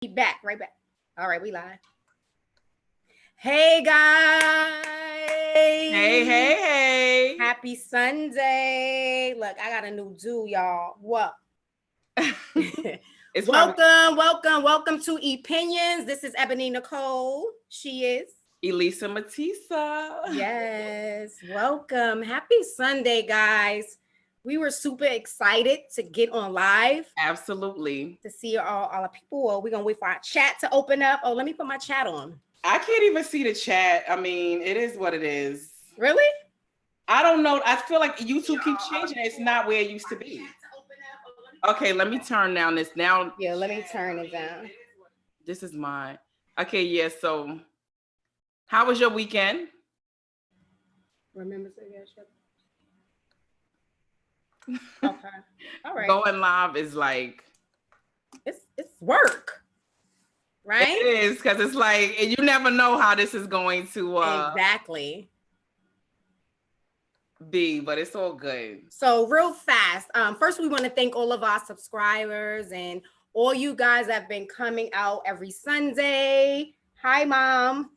Back, right back. All right, we live. Hey guys. Hey. Happy Sunday. Look, I got a new do, y'all. What? Welcome to Epinions. This is Ebony Njcole. She is Elisa Matisah. Yes. Welcome. Happy Sunday, guys. We were super excited to get on live. Absolutely. To see all the people. Well, we're going to wait for our chat to open up. Oh, let me put my chat on. I can't even see the chat. I mean, it is what it is. Really? I don't know. I feel like YouTube keeps changing. It's not where it used to be. Okay, let me turn down this now. Yeah, let me turn it down. This is mine. Okay, yeah, so how was your weekend? Remember to okay. All right. Going live is like it's work, right? It is, because it's like, and you never know how this is going to exactly be, but it's all good. So real fast, first we want to thank all of our subscribers and all you guys that have been coming out every Sunday. Hi, Mom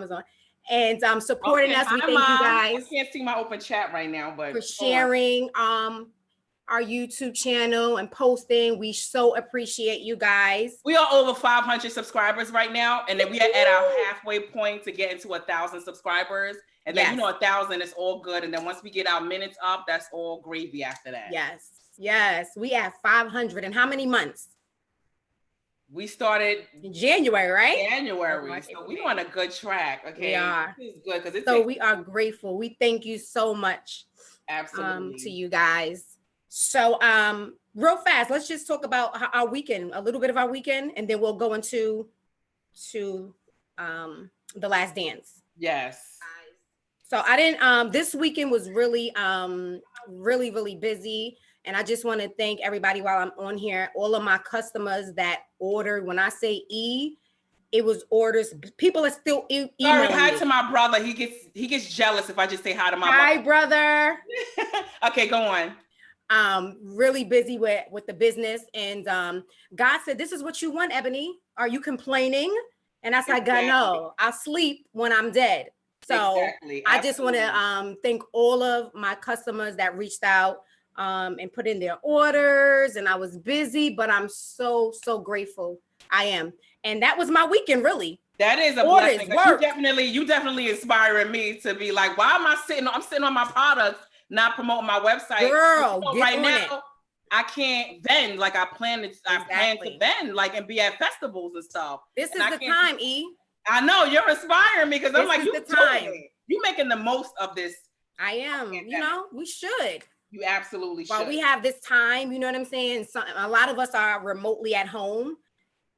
is on. And supporting us. We thank Mom. You guys. I can't see my open chat right now, but for sharing our YouTube channel and posting. We so appreciate you guys. We are over 500 subscribers right now, and then we are at our halfway point to get into 1,000 subscribers. And then 1,000 is all good. And then once we get our minutes up, that's all gravy after that. Yes. We have 500. And how many months? We started in January, right? January. So we on a good track. Okay. We are. This is good because so we are grateful. We thank you so much. Absolutely. To you guys. So real fast, let's just talk about our weekend, a little bit of our weekend, and then we'll go into The Last Dance. Yes. So I didn't this weekend was really really busy. And I just want to thank everybody while I'm on here, all of my customers that ordered. When I say it was orders. People are still emailing. Sorry, hi to my brother. He gets jealous if I just say hi to my brother. Okay, go on. Really busy with the business. And God said, this is what you want, Ebony. Are you complaining? And I said, God, no, I'll sleep when I'm dead. So I just want to thank all of my customers that reached out and put in their orders. And I was busy, but I'm so grateful. I am. And that was my weekend, really. That is a blessing. You definitely inspiring me to be like, why am I sitting on my products, not promoting my website? Girl, right now, I can't vend like I plan to vend, like, and be at festivals and stuff. This is the time, E. I know you're inspiring me because I'm like, you making the most of this. I am. You know, we should. You absolutely should. While we have this time, you know what I'm saying? A lot of us are remotely at home.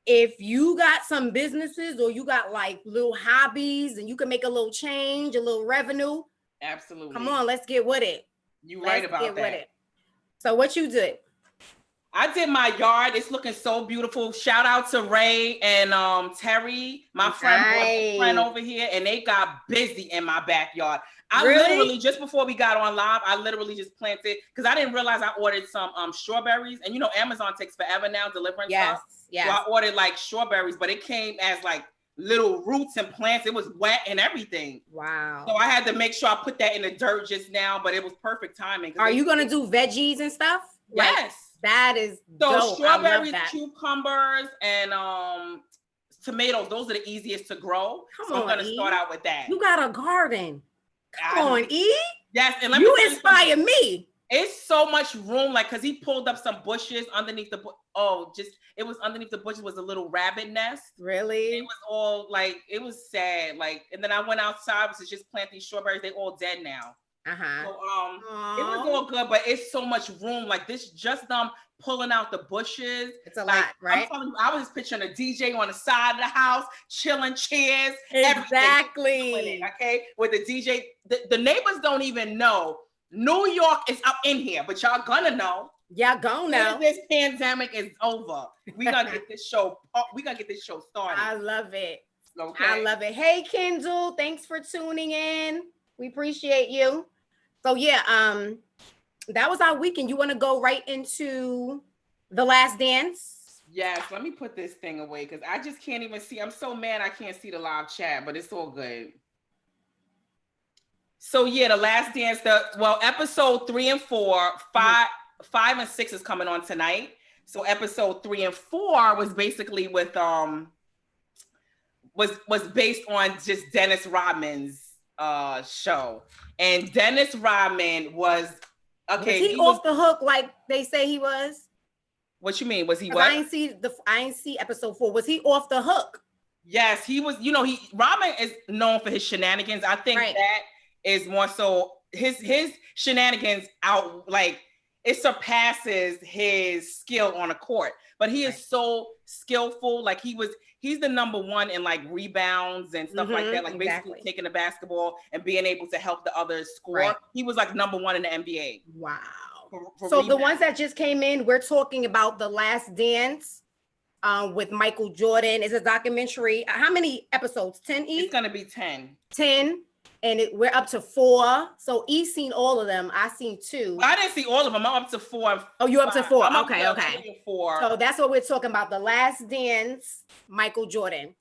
If you got some businesses or you got like little hobbies and you can make a little change, a little revenue. Absolutely. Come on, let's get with it. You're right about that. So what you did? I did my yard. It's looking so beautiful. Shout out to Ray and Terry, my friend over here, and they got busy in my backyard. Literally, just before we got on live, I literally just planted, because I didn't realize I ordered some strawberries. And you know, Amazon takes forever now delivering stuff. Yes. So I ordered like strawberries, but it came as like little roots and plants. It was wet and everything. Wow. So I had to make sure I put that in the dirt just now, but it was perfect timing. Are you going to do veggies and stuff? Yes. Like, that is so dope. Strawberries, cucumbers, and tomatoes. Those are the easiest to grow. I'm going to start out with that. You got a garden. Come on, E. Yes, and you inspire me. It's so much room, like, because he pulled up some bushes underneath the it was underneath the bushes was a little rabbit nest. Really? It was all like, it was sad. Like, and then I went outside, was just planting strawberries. They all dead now. So it was all good, but it's so much room. Like, this just pulling out the bushes. It's a lot, right? I'm telling you, I was just picturing a DJ on the side of the house, chilling, chairs, exactly. Everything, okay, with the DJ. The neighbors don't even know New York is up in here, but y'all gonna know. Y'all gonna know. This pandemic is over. We gonna get this show. We gonna get this show started. I love it. Okay. I love it. Hey, Kendall, thanks for tuning in. We appreciate you. So yeah, that was our weekend. You want to go right into The Last Dance? Yes, let me put this thing away because I just can't even see. I'm so mad I can't see the live chat, but it's all good. So yeah, The Last Dance, episode 3 and 4, 5 and 6 is coming on tonight. So episode 3 and 4 was basically with was based on just Dennis Rodman's show. And Dennis Rodman was okay. Was he off the hook like they say he was? What you mean? Was he what? I ain't see episode 4. Was he off the hook? Yes, he was. You know, Rodman is known for his shenanigans. I think that is more so his shenanigans out, like it surpasses his skill on a court. But he is so skillful. Like he's the number one in like rebounds and stuff like that. Like basically taking the basketball and being able to help the others score. Right. He was like number one in the NBA. Wow. For so rebounds. The ones that just came in, we're talking about The Last Dance with Michael Jordan. It's a documentary. How many episodes? 10 each? It's gonna be 10. 10. And we're up to 4. So E's seen all of them. I seen 2. I didn't see all of them. I'm up to 4. Oh, you up to 4? I'm okay. 4. So that's what we're talking about. The Last Dance, Michael Jordan.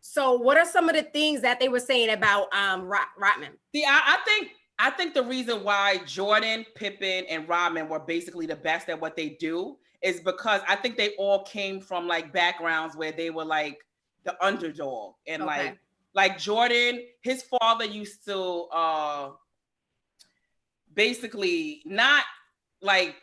So what are some of the things that they were saying about Rodman? See, I think the reason why Jordan, Pippen, and Rodman were basically the best at what they do is because I think they all came from like backgrounds where they were like the underdog and like Jordan, his father used to basically not like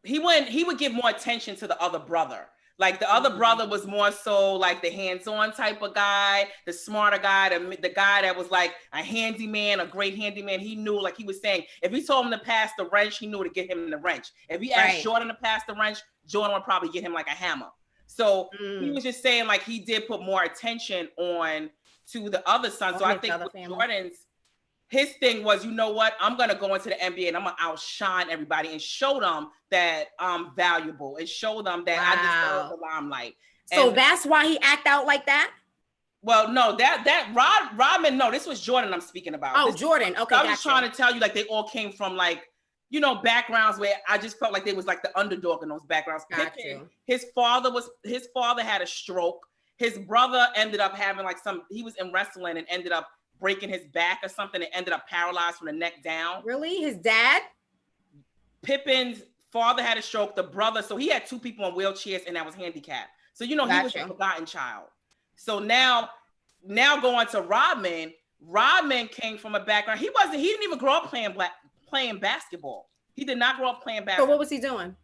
he would give more attention to the other brother. Like the other brother was more so like the hands-on type of guy, the smarter guy, the guy that was like a handyman, a great handyman. He knew, like he was saying, if he told him to pass the wrench, he knew to get him the wrench. If he asked Jordan to pass the wrench, Jordan would probably get him like a hammer. So he was just saying like he did put more attention on to the other son. So I think with Jordan's, his thing was, you know what? I'm going to go into the NBA and I'm going to outshine everybody and show them that I'm valuable and show them that I deserve the limelight. So that's why he act out like that? Well, no, Rodman, no, this was Jordan I'm speaking about. Oh, Jordan. Okay, I'm just trying to tell you, like, they all came from, like, you know, backgrounds where I just felt like they was like the underdog in those backgrounds. His father had a stroke. His brother ended up having like he was in wrestling and ended up breaking his back or something and ended up paralyzed from the neck down. Really? His dad? Pippen's father had a stroke. The brother, so he had 2 people in wheelchairs and that was handicapped. So, you know, he was a forgotten child. So now going to Rodman came from a background. He didn't even grow up playing basketball. He did not grow up playing basketball. So what was he doing?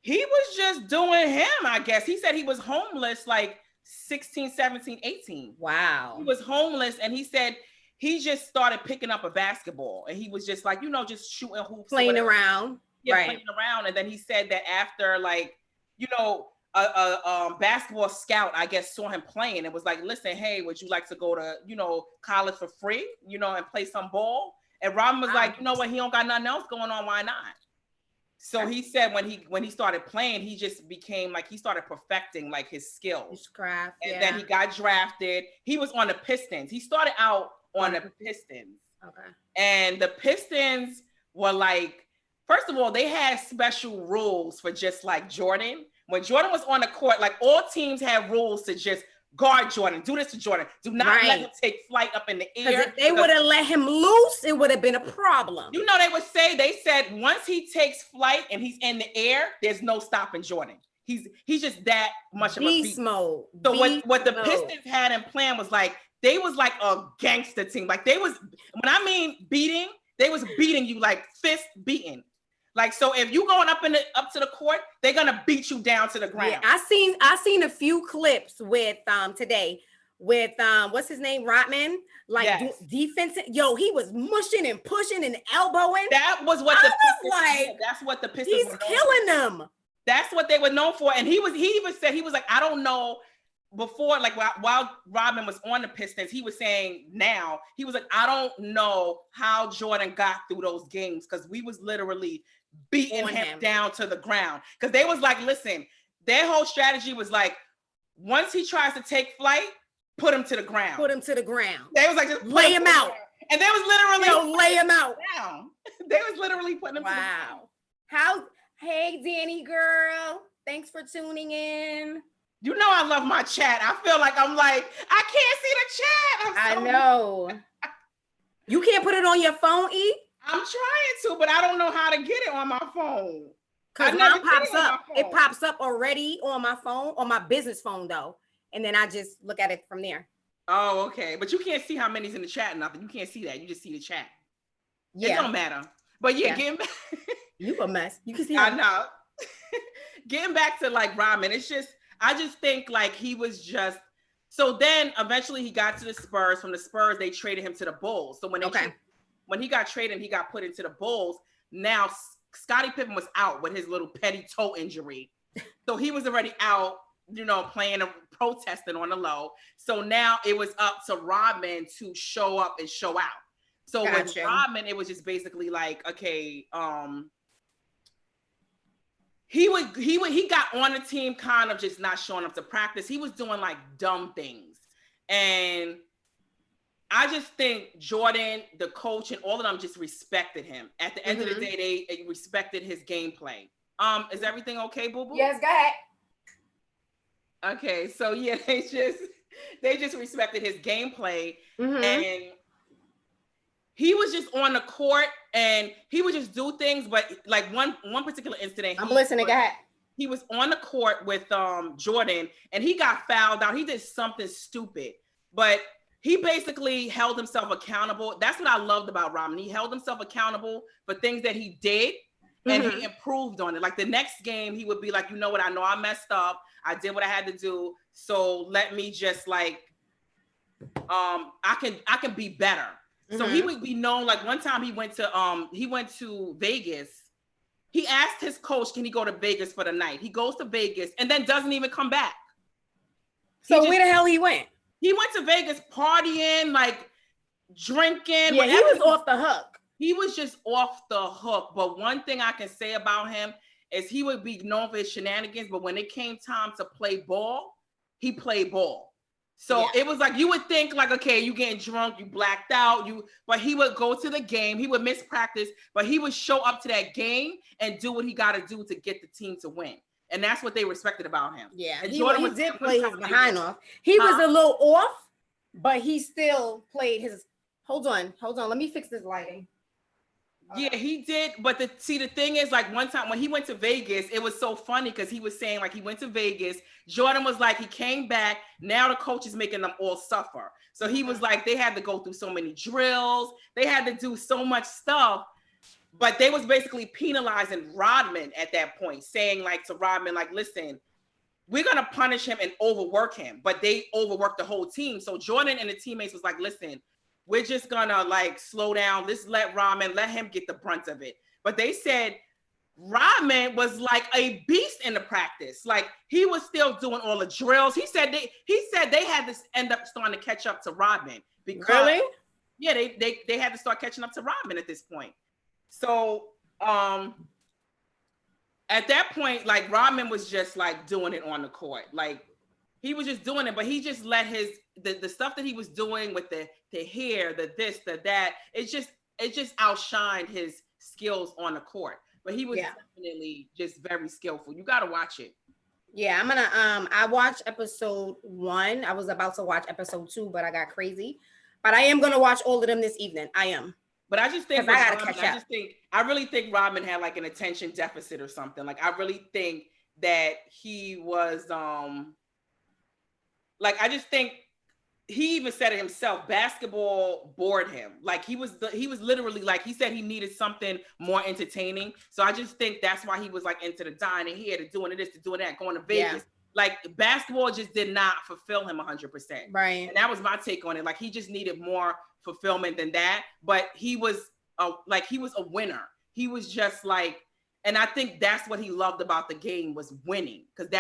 He was just doing him, I guess. He said he was homeless like 16, 17, 18. Wow. He was homeless and he said he just started picking up a basketball and he was just like, you know, just shooting hoops. Playing around. Yeah, playing around. And then he said that after like, you know, a basketball scout, I guess, saw him playing and was like, listen, hey, would you like to go to, you know, college for free, you know, and play some ball? And Rodman was like, you know what? He don't got nothing else going on. Why not? So he said when he started playing, he just became like, he started perfecting like his skills. His craft, and then he got drafted. He was on the Pistons. He started out on the Pistons. Okay. And the Pistons were like, first of all, they had special rules for just like Jordan. When Jordan was on the court, like all teams have rules to just guard Jordan, do this to Jordan. Do not let him take flight up in the air. If they would have let him loose, it would have been a problem. You know, they said once he takes flight and he's in the air, there's no stopping Jordan. He's just that much of a beast mode. So what the Pistons had in plan was like, they was like a gangster team. Like they was, when I mean beating, they was beating you like fist beating. Like, so if you going up to the court, they're gonna beat you down to the ground. Yeah, I seen a few clips with today with what's his name, Rodman, like defense. Yo, he was mushing and pushing and elbowing. That was what that's what the Pistons. He's killing them. That's what they were known for. And he even said, he was like, I don't know. Before, like while Rodman was on the Pistons, he was saying now, he was like, I don't know how Jordan got through those games because we was literally beating him down to the ground. Because they was like, listen, their whole strategy was like, once he tries to take flight, put him to the ground. Put him to the ground. They was like, just lay him out. And they was literally lay him out. Down. They was literally putting him to the ground. Hey, Danny girl. Thanks for tuning in. You know I love my chat. I feel like I can't see the chat. I know. You can't put it on your phone, E? I'm trying to, but I don't know how to get it on my phone. Because mine pops up. It pops up already on my phone, on my business phone though. And then I just look at it from there. Oh, okay. But you can't see how many's in the chat, nothing. You can't see that. You just see the chat. Yeah. It don't matter. But yeah. Getting back. You a mess. You can see I know. Getting back to like Rodman, I just think like he was just, so then eventually he got to the Spurs. From the Spurs, they traded him to the Bulls. So when he got traded, he got put into the Bulls. Now Scottie Pippen was out with his little petty toe injury. So he was already out, playing and protesting on the low. So now it was up to Rodman to show up and show out. So with Rodman, it was just basically like, okay, he got on the team kind of just not showing up to practice. He was doing like dumb things. And I just think Jordan, the coach, and all of them just respected him. At the end of the day, they respected his gameplay. Is everything okay, boo boo? Yes, go ahead. Okay, so yeah, they just respected his gameplay, and he was just on the court and he would just do things. But like one particular incident, I'm listening. Go ahead. He was on the court with Jordan, and he got fouled out. He did something stupid, but he basically held himself accountable. That's what I loved about Rodman. He held himself accountable for things that he did, and he improved on it. Like the next game, he would be like, you know what? I know I messed up. I did what I had to do. So let me just like, I can be better. So he would be known. Like one time he went to Vegas. He asked his coach, can he go to Vegas for the night? He goes to Vegas and then doesn't even come back. So where the hell he went? He went to Vegas partying, like drinking. Yeah, he was off the hook. He was just off the hook. But one thing I can say about him is he would be known for his shenanigans, but when it came time to play ball, he played ball. So it was like, you would think like, okay, you getting drunk, you blacked out, but he would go to the game, he would miss practice, but he would show up to that game and do what he got to do to get the team to win. And that's what they respected about him. Yeah, and he did play his behind off. He was a little off, but he still played his, hold on, let me fix this lighting. Yeah, he did. But the thing is, like one time when he went to Vegas, it was so funny because he was saying like he went to Vegas. Jordan was like, he came back. Now the coach is making them all suffer. So he was like, they had to go through so many drills. They had to do so much stuff. But they was basically penalizing Rodman at that point, saying like to Rodman, like, listen, we're going to punish him and overwork him. But they overworked the whole team. So Jordan and the teammates was like, listen, we're just gonna like slow down. Let's let him get the brunt of it. But they said Rodman was like a beast in the practice. Like he was still doing all the drills. He said they had to end up starting to catch up to Rodman. Because, yeah, they had to start catching up to Rodman at this point. So at that point, like Rodman was just like doing it on the court. Like he was just doing it, but he just let the stuff that he was doing with the hair, the this, the that, it just outshined his skills on the court. But he was definitely just very skillful. You got to watch it. Yeah, I'm gonna I watched episode 1. I was about to watch episode 2, but I got crazy. But I am gonna watch all of them this evening. I am. But I just think I really think Rodman had like an attention deficit or something. Like I really think that he was like I just think he even said it himself, basketball bored him. Like he was literally like, he said he needed something more entertaining. So I just think that's why he was like into the dining here, to doing this, to doing that, going to Vegas. Yeah. Like basketball just did not fulfill him 100%. Right. And that was my take on it. Like he just needed more fulfillment than that. But he was a winner. He was just like, and I think that's what he loved about the game was winning. Because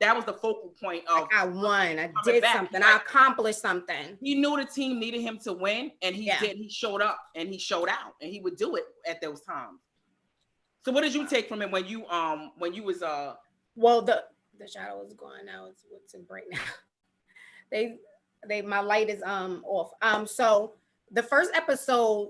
that was the focal point of, like I won. I did something. I accomplished something. He knew the team needed him to win, and he did. He showed up and he showed out, and he would do it at those times. So, what did you take from it when you was Well, the shadow is gone now. It's in bright now. They my light is off. So the first episode,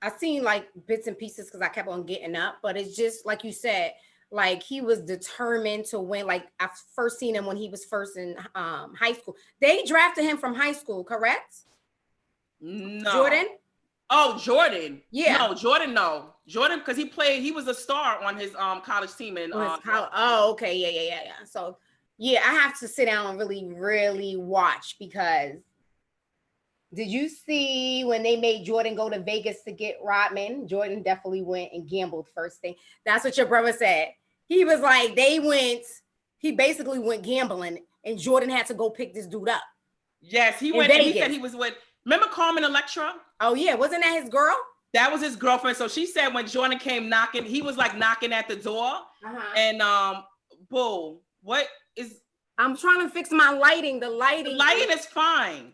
I seen like bits and pieces because I kept on getting up, but it's just like you said. Like he was determined to win. Like I first seen him when he was first in high school. They drafted him from high school, correct? No. Jordan? Oh, Jordan. Yeah. No, Jordan, no. Jordan, because he was a star on his college team. And oh, okay. Yeah. So yeah, I have to sit down and really, really watch, because did you see when they made Jordan go to Vegas to get Rodman? Jordan definitely went and gambled first thing. That's what your brother said. He was like, he basically went gambling, and Jordan had to go pick this dude up. Yes, he went. And he said he was with, remember Carmen Electra? Oh yeah, wasn't that his girl? That was his girlfriend. So she said when Jordan came knocking, he was like knocking at the door. And boo, what is? I'm trying to fix my lighting. The lighting is fine.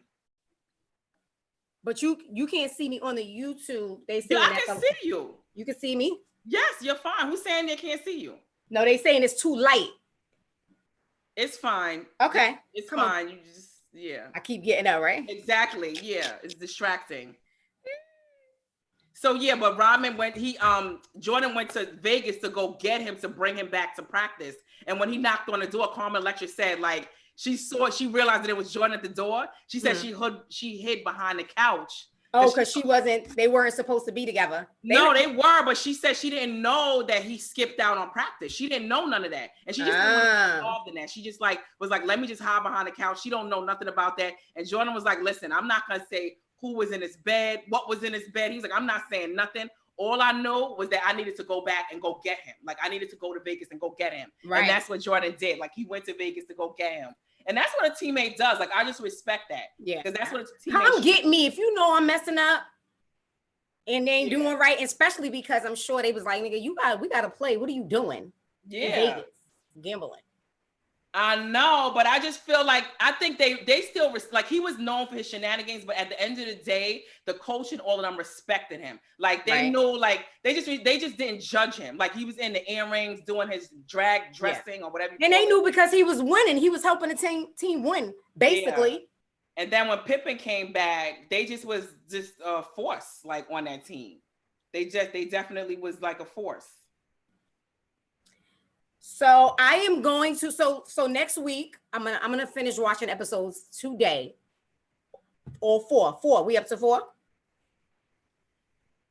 But you can't see me on the YouTube. They say I can see you. You can see me? Yes, you're fine. Who's saying they can't see you? No, they saying it's too light. It's fine. Okay. It's fine. You just, yeah. I keep getting up, right? Exactly. Yeah. It's distracting. So yeah, but Rodman Jordan went to Vegas to go get him, to bring him back to practice. And when he knocked on the door, Carmen Electra said, like, she realized that it was Jordan at the door. She said she hid behind the couch. Oh, because they weren't supposed to be together. They were, but she said she didn't know that he skipped out on practice. She didn't know none of that. And she just wasn't involved in that. She just was like, let me just hide behind the couch. She don't know nothing about that. And Jordan was like, listen, I'm not going to say who was in his bed, what was in his bed. He's like, I'm not saying nothing. All I know was that I needed to go back and go get him. Like, I needed to go to Vegas and go get him. Right. And that's what Jordan did. Like, he went to Vegas to go get him. And that's what a teammate does. Like, I just respect that. Yeah. Because that's what a teammate Come get me. If you know I'm messing up and they ain't doing right, especially because I'm sure they was like, nigga, we got to play. What are you doing? Yeah. In Vegas, gambling. I know, but I just feel like, I think they still, like, he was known for his shenanigans, but at the end of the day, the coach and all of them respected him. Like, they knew, like, they just didn't judge him. Like, he was in the earrings, doing his drag dressing or whatever. And they knew because he was winning. He was helping the team win, basically. Yeah. And then when Pippen came back, they just was just a force, like, on that team. They definitely was like a force. So I am going to, so next week, I'm gonna finish watching episodes today. Or four. We up to 4?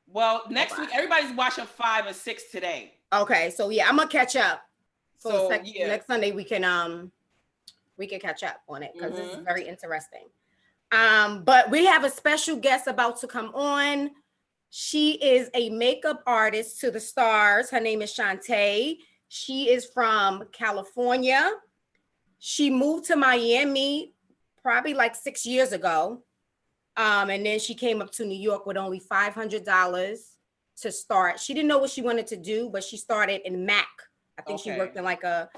Well, next week, everybody's watching 5 and 6 today. Okay, so yeah, I'm gonna catch up. So yeah. Next Sunday we can catch up on it, because it's very interesting. But we have a special guest about to come on. She is a makeup artist to the stars. Her name is Shawnta. She is from California. She moved to Miami probably like 6 years ago. And then she came up to New York with only $500 to start. She didn't know what she wanted to do, but she started in MAC. I think she worked in like a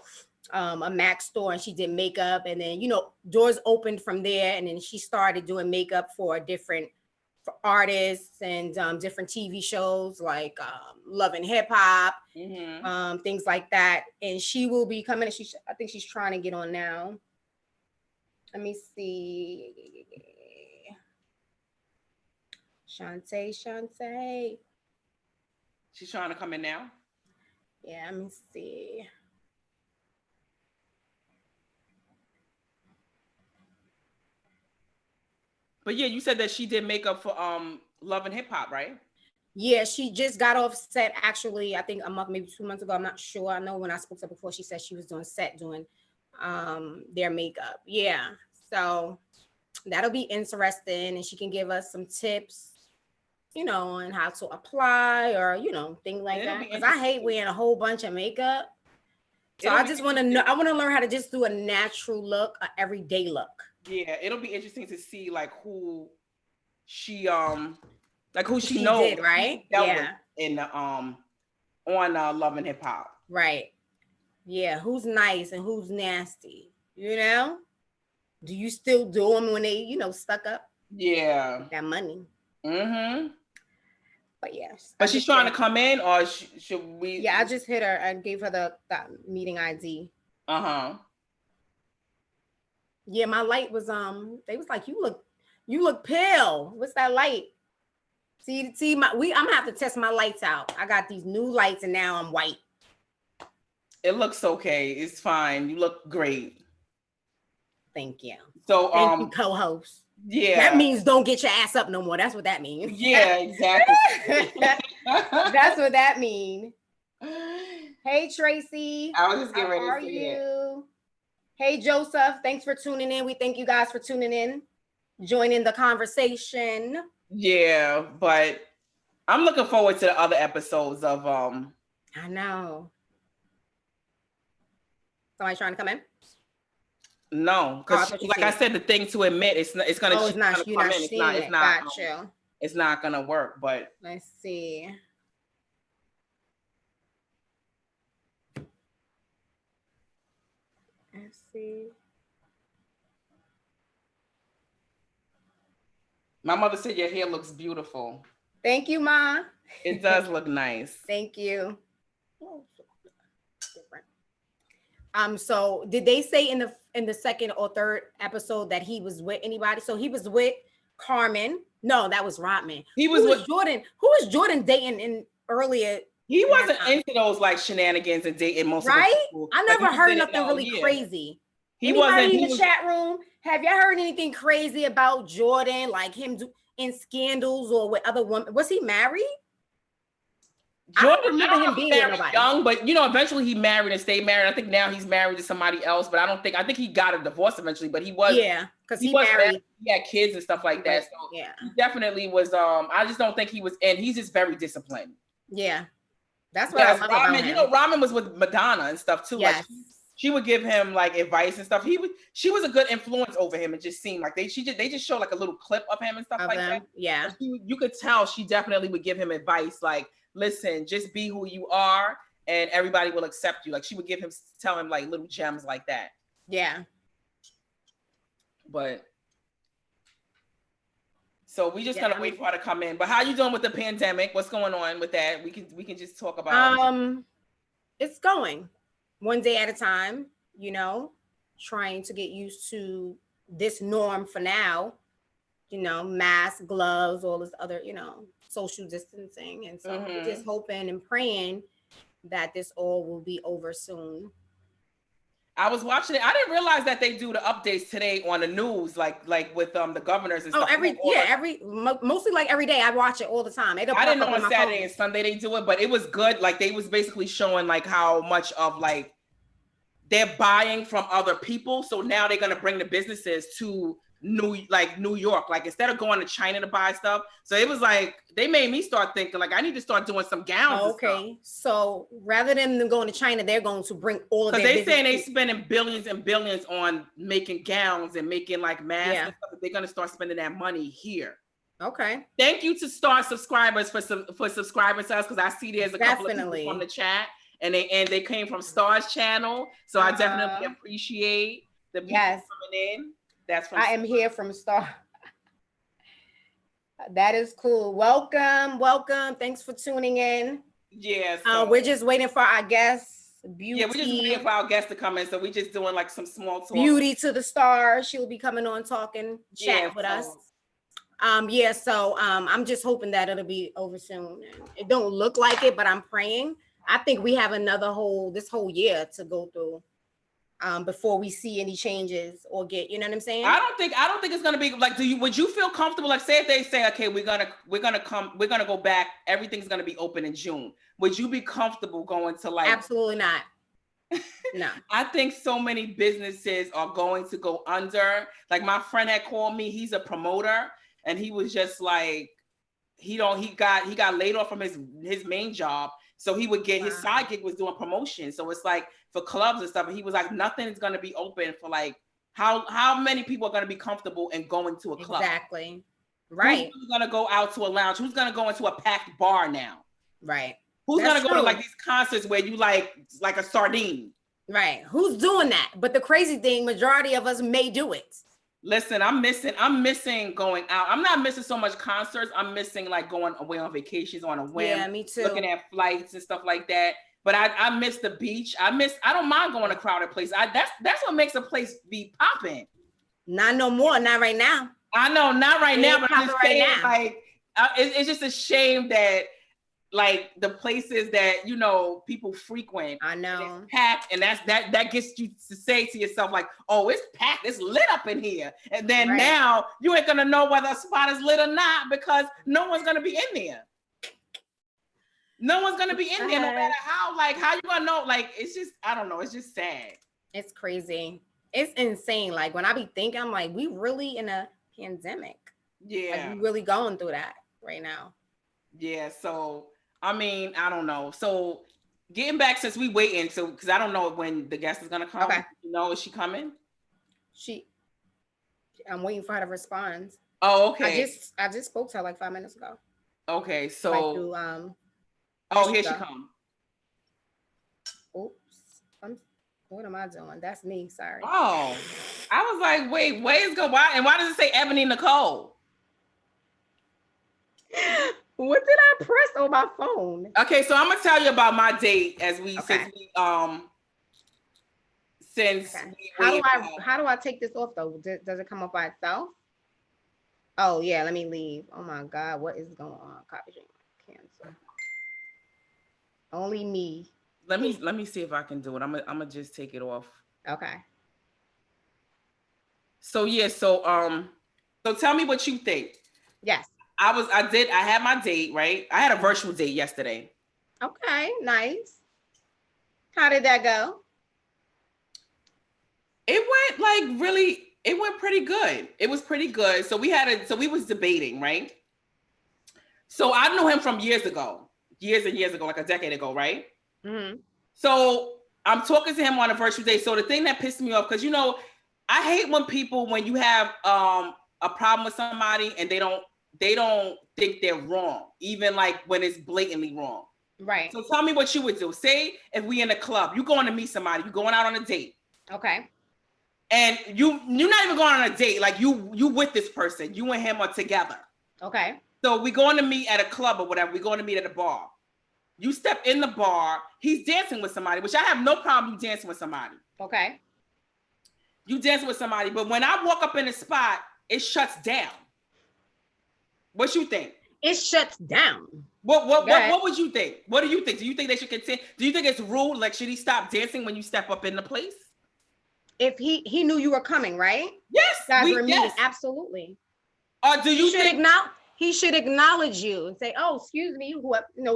MAC store, and she did makeup. And then, doors opened from there. And then she started doing makeup for artists and different TV shows like Love and Hip Hop, things like that. And she will be coming. I think she's trying to get on now. Let me see. Shawnta. She's trying to come in now? Yeah, let me see. But yeah, you said that she did makeup for Love and Hip Hop, right? Yeah, she just got off set actually, I think a month, maybe 2 months ago. I'm not sure. I know when I spoke to her before, she said she was doing their makeup. Yeah. So that'll be interesting. And she can give us some tips, on how to apply or, things like that. Because I hate wearing a whole bunch of makeup. So I just want to know, I want to learn how to just do a natural look, an everyday look. Yeah, it'll be interesting to see like who she knows, did, right? Yeah. In the on Love and Hip Hop. Right. Yeah, who's nice and who's nasty, Do you still do them when they, stuck up? Yeah. That money. Mm-hmm. But yes. But she's trying to come in, or should we? Yeah, I just hit her and gave her the meeting ID. Uh-huh. Yeah, my light was they was like, you look pale. What's that light? See I'm gonna have to test my lights out. I got these new lights and now I'm white. It looks okay. It's fine. You look great. Thank you. So thank you, co-host. Yeah. That means don't get your ass up no more. That's what that means. Yeah, exactly. That's what that means. Hey, Tracy. I was just getting ready to say you? Hey, Joseph. Thanks for tuning in. We thank you guys for tuning in, joining the conversation. Yeah, but I'm looking forward to the other episodes of I know. Somebody trying to come in? No, because I said, the thing to admit it's gonna. Oh, it's not. You're not seeing it. Got you. It's not gonna work. But let's see. Let's see. My mother said your hair looks beautiful. Thank you, Ma. It does look nice. Thank you. So did they say in the second or third episode that he was with anybody? So he was with Carmen. No, that was Rodman. He was with Jordan. Who was Jordan dating in earlier? He wasn't into those like shenanigans and dating most of the people. I never heard nothing really crazy. Anybody in the chat room, have y'all heard anything crazy about Jordan, like him in scandals or with other women? Was he married? Jordan, I don't remember him being young, but eventually he married and stayed married. I think now he's married to somebody else, but I think he got a divorce eventually, but he was because he married. He had kids and stuff like that. So he definitely was. I just don't think he was, and he's just very disciplined. Yeah, that's what I love about him. Ramen was with Madonna and stuff too. Yes. Like she would give him like advice and stuff. She was a good influence over him. It just seemed like they just showed like a little clip of him and stuff like that. Yeah, you could tell she definitely would give him advice like, listen, just be who you are and everybody will accept you. Like she would tell him like little gems like that. Yeah. But so we just gotta wait for her to come in. But how you doing with the pandemic? What's going on with that? We can just talk about it's going one day at a time, trying to get used to this norm for now, mask, gloves, all this other, social distancing. And so we're just hoping and praying that this all will be over soon. I was watching it. I didn't realize that they do the updates today on the news, like with the governors and stuff. Mostly like every day. I watch it all the time. I didn't know on Saturday and Sunday they do it, but it was good. Like they was basically showing like how much of like they're buying from other people. So now they're gonna bring the businesses to New York, like instead of going to China to buy stuff. So it was like they made me start thinking like I need to start doing some gowns. Okay, so rather than them going to China, they're going to bring all of their because they saying they spending billions and billions on making gowns and making like masks and stuff. They're gonna start spending that money here. Okay. Thank you to Star subscribers for subscribing to us, because I see there's a couple of people from the chat and they came from Star's channel. So I definitely appreciate the people coming in. I am here from Star. That is cool. Welcome. Thanks for tuning in. Yes. We're just waiting for our guests. Beauty. Yeah, we're just waiting for our guests to come in. So we're just doing like some small talk. Beauty to the star. She'll be coming on talking, chat with us. So I'm just hoping that it'll be over soon. It don't look like it, but I'm praying. I think we have this whole year to go through. Before we see any changes or get, you know what I'm saying? I don't think it's gonna be like. Would you feel comfortable? Like, say if they say, okay, we're gonna go back. Everything's gonna be open in June. Would you be comfortable going to like? Absolutely not. No. I think so many businesses are going to go under. Like my friend had called me. He's a promoter, and he was just like, he got laid off from his main job. So he would get his side gig was doing promotion. So it's like for clubs and stuff. And he was like, nothing is going to be open for like, how many people are going to be comfortable in going to a club? Exactly. Right. Who's going to go out to a lounge? Who's going to go into a packed bar now? Right. Who's going to go to like these concerts where you like a sardine? Right. Who's doing that? But the crazy thing, majority of us may do it. Listen, I'm missing going out. I'm not missing so much concerts. I'm missing like going away on vacations on a whim. Yeah, me too. Looking at flights and stuff like that. But I miss the beach. I don't mind going to crowded places. That's what makes a place be popping. Not no more. Not right now. I know, not right now. But I'm just saying, like, it's just a shame that like the places that you know people frequent. I know. It's packed, and that gets you to say to yourself like, "Oh, it's packed. It's lit up in here." And then now you ain't gonna know whether a spot is lit or not because no one's gonna be in there. No one's gonna be in there, no matter how. Like, how you gonna know? Like, it's just, I don't know. It's just sad. It's crazy. It's insane. Like when I be thinking, I'm like, we really in a pandemic. Yeah, like, we really going through that right now. Yeah. So I mean, I don't know. So getting back, since we waiting, so because I don't know when the guest is gonna come. Okay. You know, is she coming? I'm waiting for her to respond. Oh, okay. I just spoke to her like 5 minutes ago. Okay, so like through, here she comes. Oops. What am I doing? That's me. Sorry. Oh, I was like, wait, why does it say Ebony Njcole? What did I press on my phone? Okay, so I'm gonna tell you about my date How do I take this off though? Does it come up by itself? Oh yeah, let me leave. Oh my God, what is going on? Copy, cancel. Only me. Let me see if I can do it. I'm gonna just take it off. Okay. So yeah, so tell me what you think. Yes. I had my date, right? I had a virtual date yesterday. Okay, nice. How did that go? It went pretty good. It was pretty good. So we was debating, right? So I knew him from years and years ago, like a decade ago, right? Mm-hmm. So I'm talking to him on a virtual date. So the thing that pissed me off, because you know, I hate when you have a problem with somebody and they don't think they're wrong, even like when it's blatantly wrong. Right. So tell me what you would do. Say if we in a club, you going to meet somebody, you going out on a date. Okay. And you're not even going on a date, like you with this person, you and him are together. Okay. So we going to meet at a club or whatever, we going to meet at a bar. You step in the bar, he's dancing with somebody, which I have no problem you dancing with somebody. Okay. You dancing with somebody, but when I walk up in the spot, it shuts down. What you think? It shuts down. What would you think? What do you think? Do you think they should continue? Do you think it's rude? Like, should he stop dancing when you step up in the place? If he knew you were coming, right? Yes. Guys were meeting. Absolutely. Or do you think he should acknowledge you and say, "Oh, excuse me,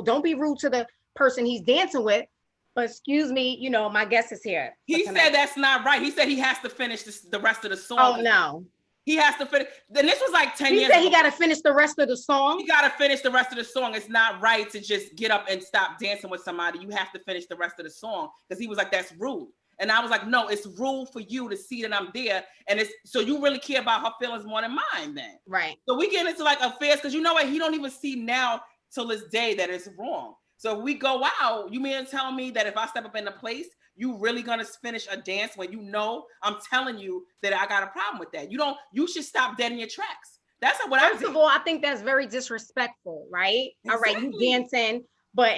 don't be rude to the person he's dancing with, but excuse me, my guest is here." He said that's not right. He said he has to finish the rest of the song. Oh no. He has to finish. Then this was like 10 years ago. He said he got to finish the rest of the song. He got to finish the rest of the song. It's not right to just get up and stop dancing with somebody. You have to finish the rest of the song, because he was like, that's rude. And I was like, no, it's rude for you to see that I'm there. And it's so you really care about her feelings more than mine then. Right. So we get into like affairs, because you know what? He don't even see now till this day that it's wrong. So if we go out, you mean to tell me that if I step up in a place, you really gonna finish a dance when you know I'm telling you that I got a problem with that? You should stop dead in your tracks. That's what I think. First of all, I think that's very disrespectful, right? Exactly. All right, you dancing, but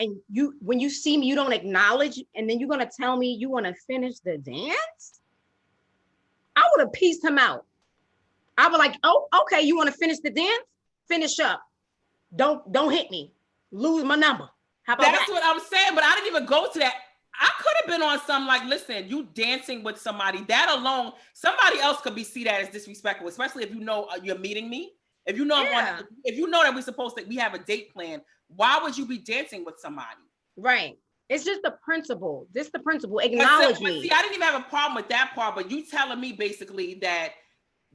when you see me, you don't acknowledge, and then you're gonna tell me you want to finish the dance? I would have pieced him out. I would like, oh, okay, you want to finish the dance? Finish up. Don't hit me. Lose my number. How about That's what I'm saying, but I didn't even go to that. I could have been on some like, listen, you dancing with somebody, that alone, somebody else could see that as disrespectful, especially if you know you're meeting me. If you know, if you know that we have a date plan, why would you be dancing with somebody? Right. It's just the principle. This the principle. Acknowledge me. See, I didn't even have a problem with that part, but you telling me basically that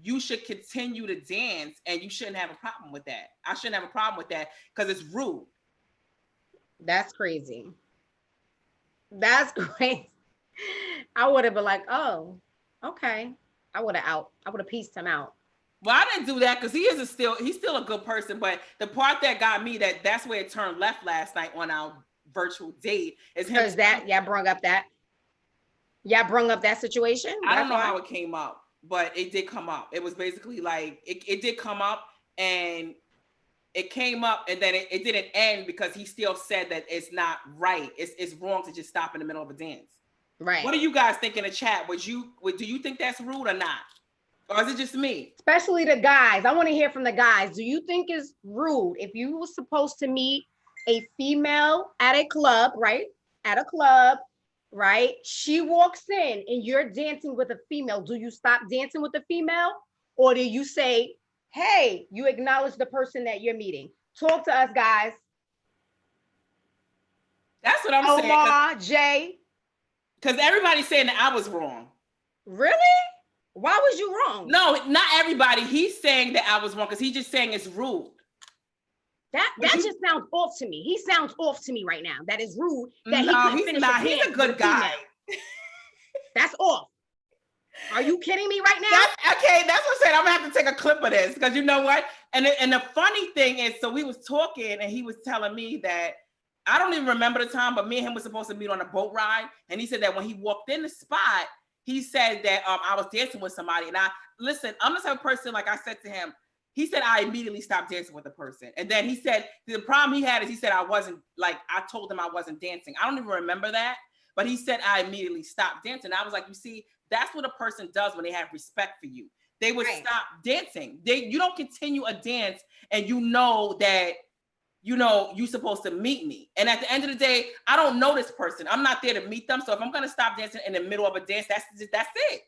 you should continue to dance and you shouldn't have a problem with that. I shouldn't have a problem with that because it's rude. That's crazy. That's crazy. I would have been like, oh, okay. I would have pieced him out. Well, I didn't do that because he's still a good person. But the part that got me, that's where it turned left last night on our virtual date, is him. Because y'all brung up that situation. I don't know how it came up, but it did come up. It was basically like it did come up, and it came up, and then it didn't end because he still said that it's not right. It's wrong to just stop in the middle of a dance. Right. What do you guys think in the chat? Do you think that's rude or not? Or is it just me? Especially the guys. I want to hear from the guys. Do you think it's rude if you were supposed to meet a female at a club, right? At a club, right? She walks in and you're dancing with a female. Do you stop dancing with the female? Or do you say, hey, you acknowledge the person that you're meeting? Talk to us, guys. That's what I'm saying. Jay. Because everybody's saying that I was wrong. Really? Why was you wrong? No, not everybody. He's saying that I was wrong because he's just saying it's rude. That just sounds off to me. He sounds off to me right now. That is rude. That he's not. He's a good guy. That's off. Are you kidding me right now? That's what I'm saying. I'm gonna have to take a clip of this because you know what? And the funny thing is, so we was talking and he was telling me that I don't even remember the time, but me and him were supposed to meet on a boat ride. And he said that when he walked in the spot, he said that I was dancing with somebody. And I'm the type of person, like I said to him, he said I immediately stopped dancing with a person. And then he said the problem he had is he said I told him I wasn't dancing. I don't even remember that, but he said I immediately stopped dancing. I was like, you see, that's what a person does when they have respect for you. They would stop dancing. You don't continue a dance and you know that you're supposed to meet me. And at the end of the day, I don't know this person. I'm not there to meet them. So if I'm going to stop dancing in the middle of a dance, that's it.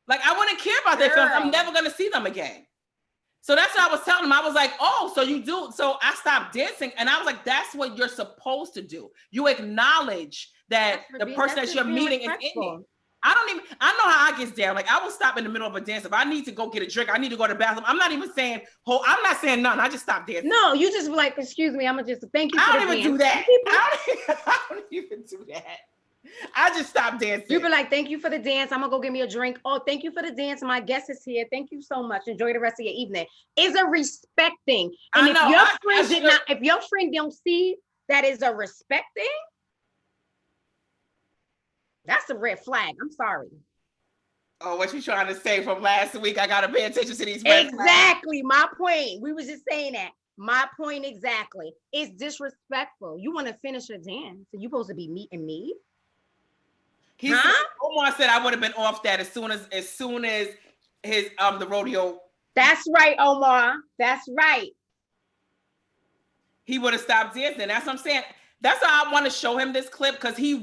Like, I wouldn't care about that because I'm never going to see them again. So that's what I was telling him. I was like, oh, so you do. So I stopped dancing. And I was like, that's what you're supposed to do. You acknowledge that the person that you're meeting is in it. I know how I get down. Like, I will stop in the middle of a dance. If I need to go get a drink, I need to go to the bathroom. I'm not saying nothing. I just stop dancing. No, you just like, excuse me, I'm gonna just thank you. I don't even do that. I don't even do that. I just stop dancing. You be like, thank you for the dance. I'm gonna go get me a drink. Oh, thank you for the dance. My guest is here. Thank you so much. Enjoy the rest of your evening. Is a respect thing. And if your friend don't see that is a respect thing, that's a red flag. I'm sorry. Oh, what you trying to say from last week? I gotta pay attention to these red flags. Exactly. My point. We was just saying that. My point exactly. It's disrespectful. You want to finish a dance, so you supposed to be meeting me? Omar said I would have been off that as soon as his the rodeo. That's right, Omar. That's right. He would have stopped dancing. That's what I'm saying. That's why I want to show him this clip because he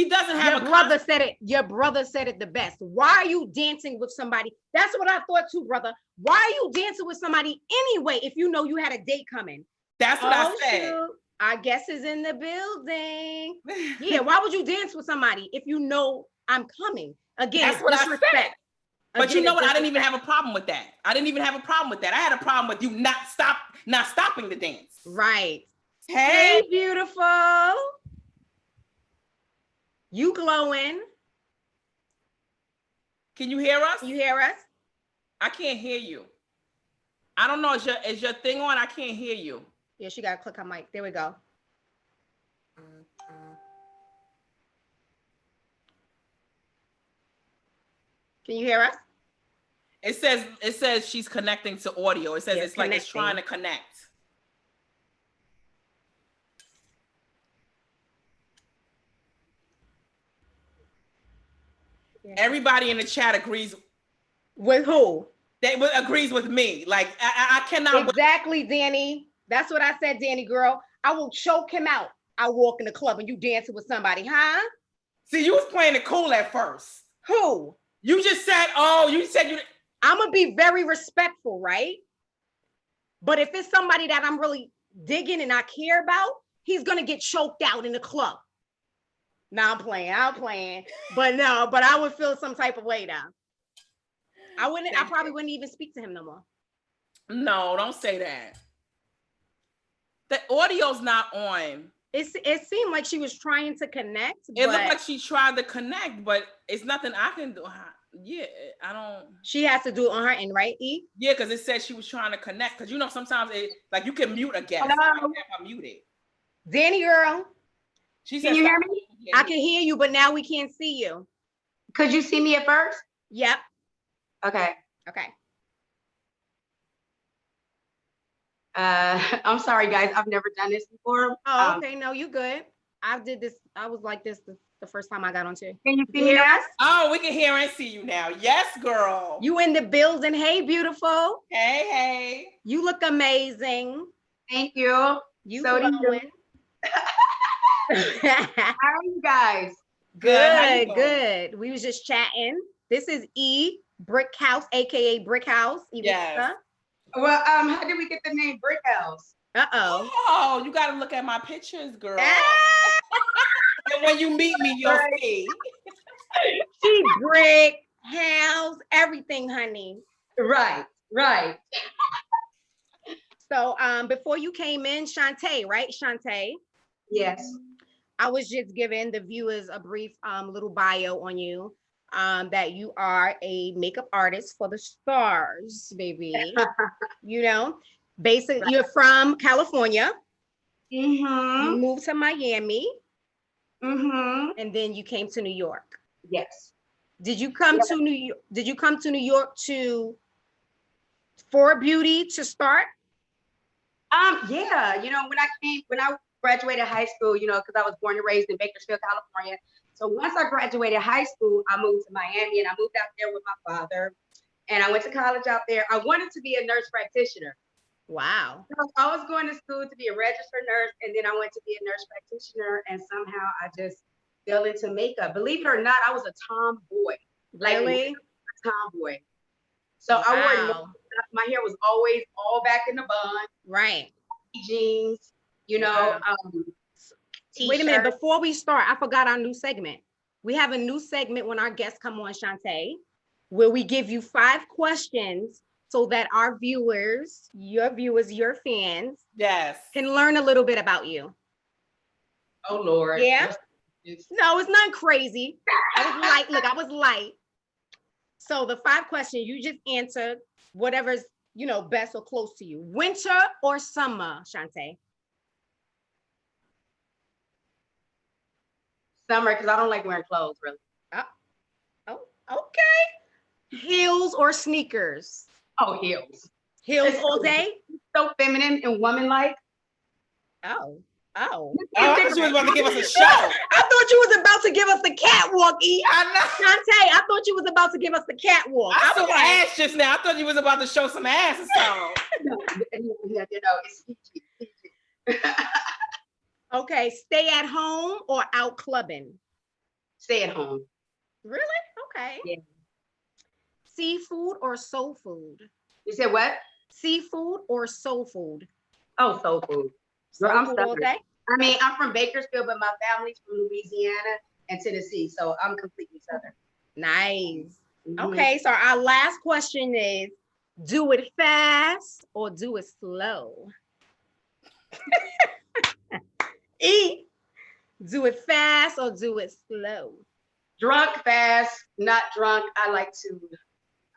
doesn't have Your brother said it the best. Why are you dancing with somebody? That's what I thought too, brother. Why are you dancing with somebody anyway if you know you had a date coming? That's what I said. Shoot. Our guest is in the building. Yeah, why would you dance with somebody if you know I'm coming? Again, that's what I said. But you know what? I didn't even have a problem with that. I had a problem with you not stopping the dance. Right. Hey, beautiful. You glowing. Can you hear us? You hear us? I can't hear you. I don't know. Is your thing on? I can't hear you. Yeah, she got to click on mic. There we go. Can you hear us? It says she's connecting to audio. It says it's like it's trying to connect. Yeah. Everybody in the chat agrees. With who? They agrees with me. Like I cannot. Exactly, Danny. That's what I said, Danny girl. I will choke him out. I walk in the club and you dancing with somebody, huh? See, you was playing it cool at first. Who? You just said, I'm gonna be very respectful, right? But if it's somebody that I'm really digging and I care about, he's gonna get choked out in the club. Now I'm playing. But I would feel some type of way now. I probably wouldn't even speak to him no more. No, don't say that. The audio's not on. It seemed like she was trying to connect. It looked like she tried to connect, but it's nothing I can do. Yeah, I don't. She has to do it on her end, right, E? Yeah, because it said she was trying to connect. Because sometimes you can mute a guest. I muted. Danny girl. She said, can you hear me? I can hear you, but now we can't see you. Could you see me at first? Yep. Okay. I'm sorry, guys. I've never done this before. Oh, okay. No, you good. I did this. I was like this the first time I got on too. Can you see me now? Oh, we can hear and see you now. Yes, girl. You in the building. Hey, beautiful. Hey. You look amazing. Thank you. You So do glowing. How are you guys? Good, good. We was just chatting. This is E Brick House, aka Brick House. Yes. Well, how did we get the name Brick House? Oh, you got to look at my pictures, girl. And when you meet me, you'll see. She brick, house, everything, honey. Right. So before you came in, Shawnta, right? Shawnta. Yes. I was just giving the viewers a brief little bio on you. That you are a makeup artist for the stars, baby. You know, basically, you're from California. Mm-hmm. You moved to Miami. Mm-hmm. And then you came to New York. Yes. Did you come to New York? Did you come to New York for beauty to start? Yeah. When I graduated high school, because I was born and raised in Bakersfield, California. So once I graduated high school, I moved to Miami, and I moved out there with my father. And I went to college out there. I wanted to be a nurse practitioner. Wow. So I was going to school to be a registered nurse, and then I went to be a nurse practitioner, and somehow I just fell into makeup. Believe it or not, I was a tomboy. Really? A tomboy. So I wore my hair was always all back in the bun. Right. Jeans, Wait a minute, before we start, I forgot our new segment. We have a new segment when our guests come on, Shawnta, where we give you 5 questions so that our viewers, your fans, yes, can learn a little bit about you. Oh Lord. Yeah. No, it's not crazy. I was light. So the 5 questions, you just answer whatever's, best or close to you. Winter or summer, Shawnta? Summer, because I don't like wearing clothes, really. Oh, okay. Heels or sneakers? Oh, heels. Heels all day? So feminine and woman-like. Oh. I thought you was about to give us a show. I thought you was about to give us the catwalk, E. I know. Shawnta, I thought you was about to give us the catwalk. I saw ass just now. I thought you was about to show some ass or something. It's PG. Okay, stay at home or out clubbing? Stay at home. Really? Okay. Yeah. Seafood or soul food? You said what? Seafood or soul food? Oh, soul food. Soul I'm food all day? I mean, I'm from Bakersfield, but my family's from Louisiana and Tennessee, so I'm completely Southern. Nice. Mm-hmm. Okay, so our last question is, do it fast or do it slow? E, do it fast or do it slow? Drunk, fast, not drunk. I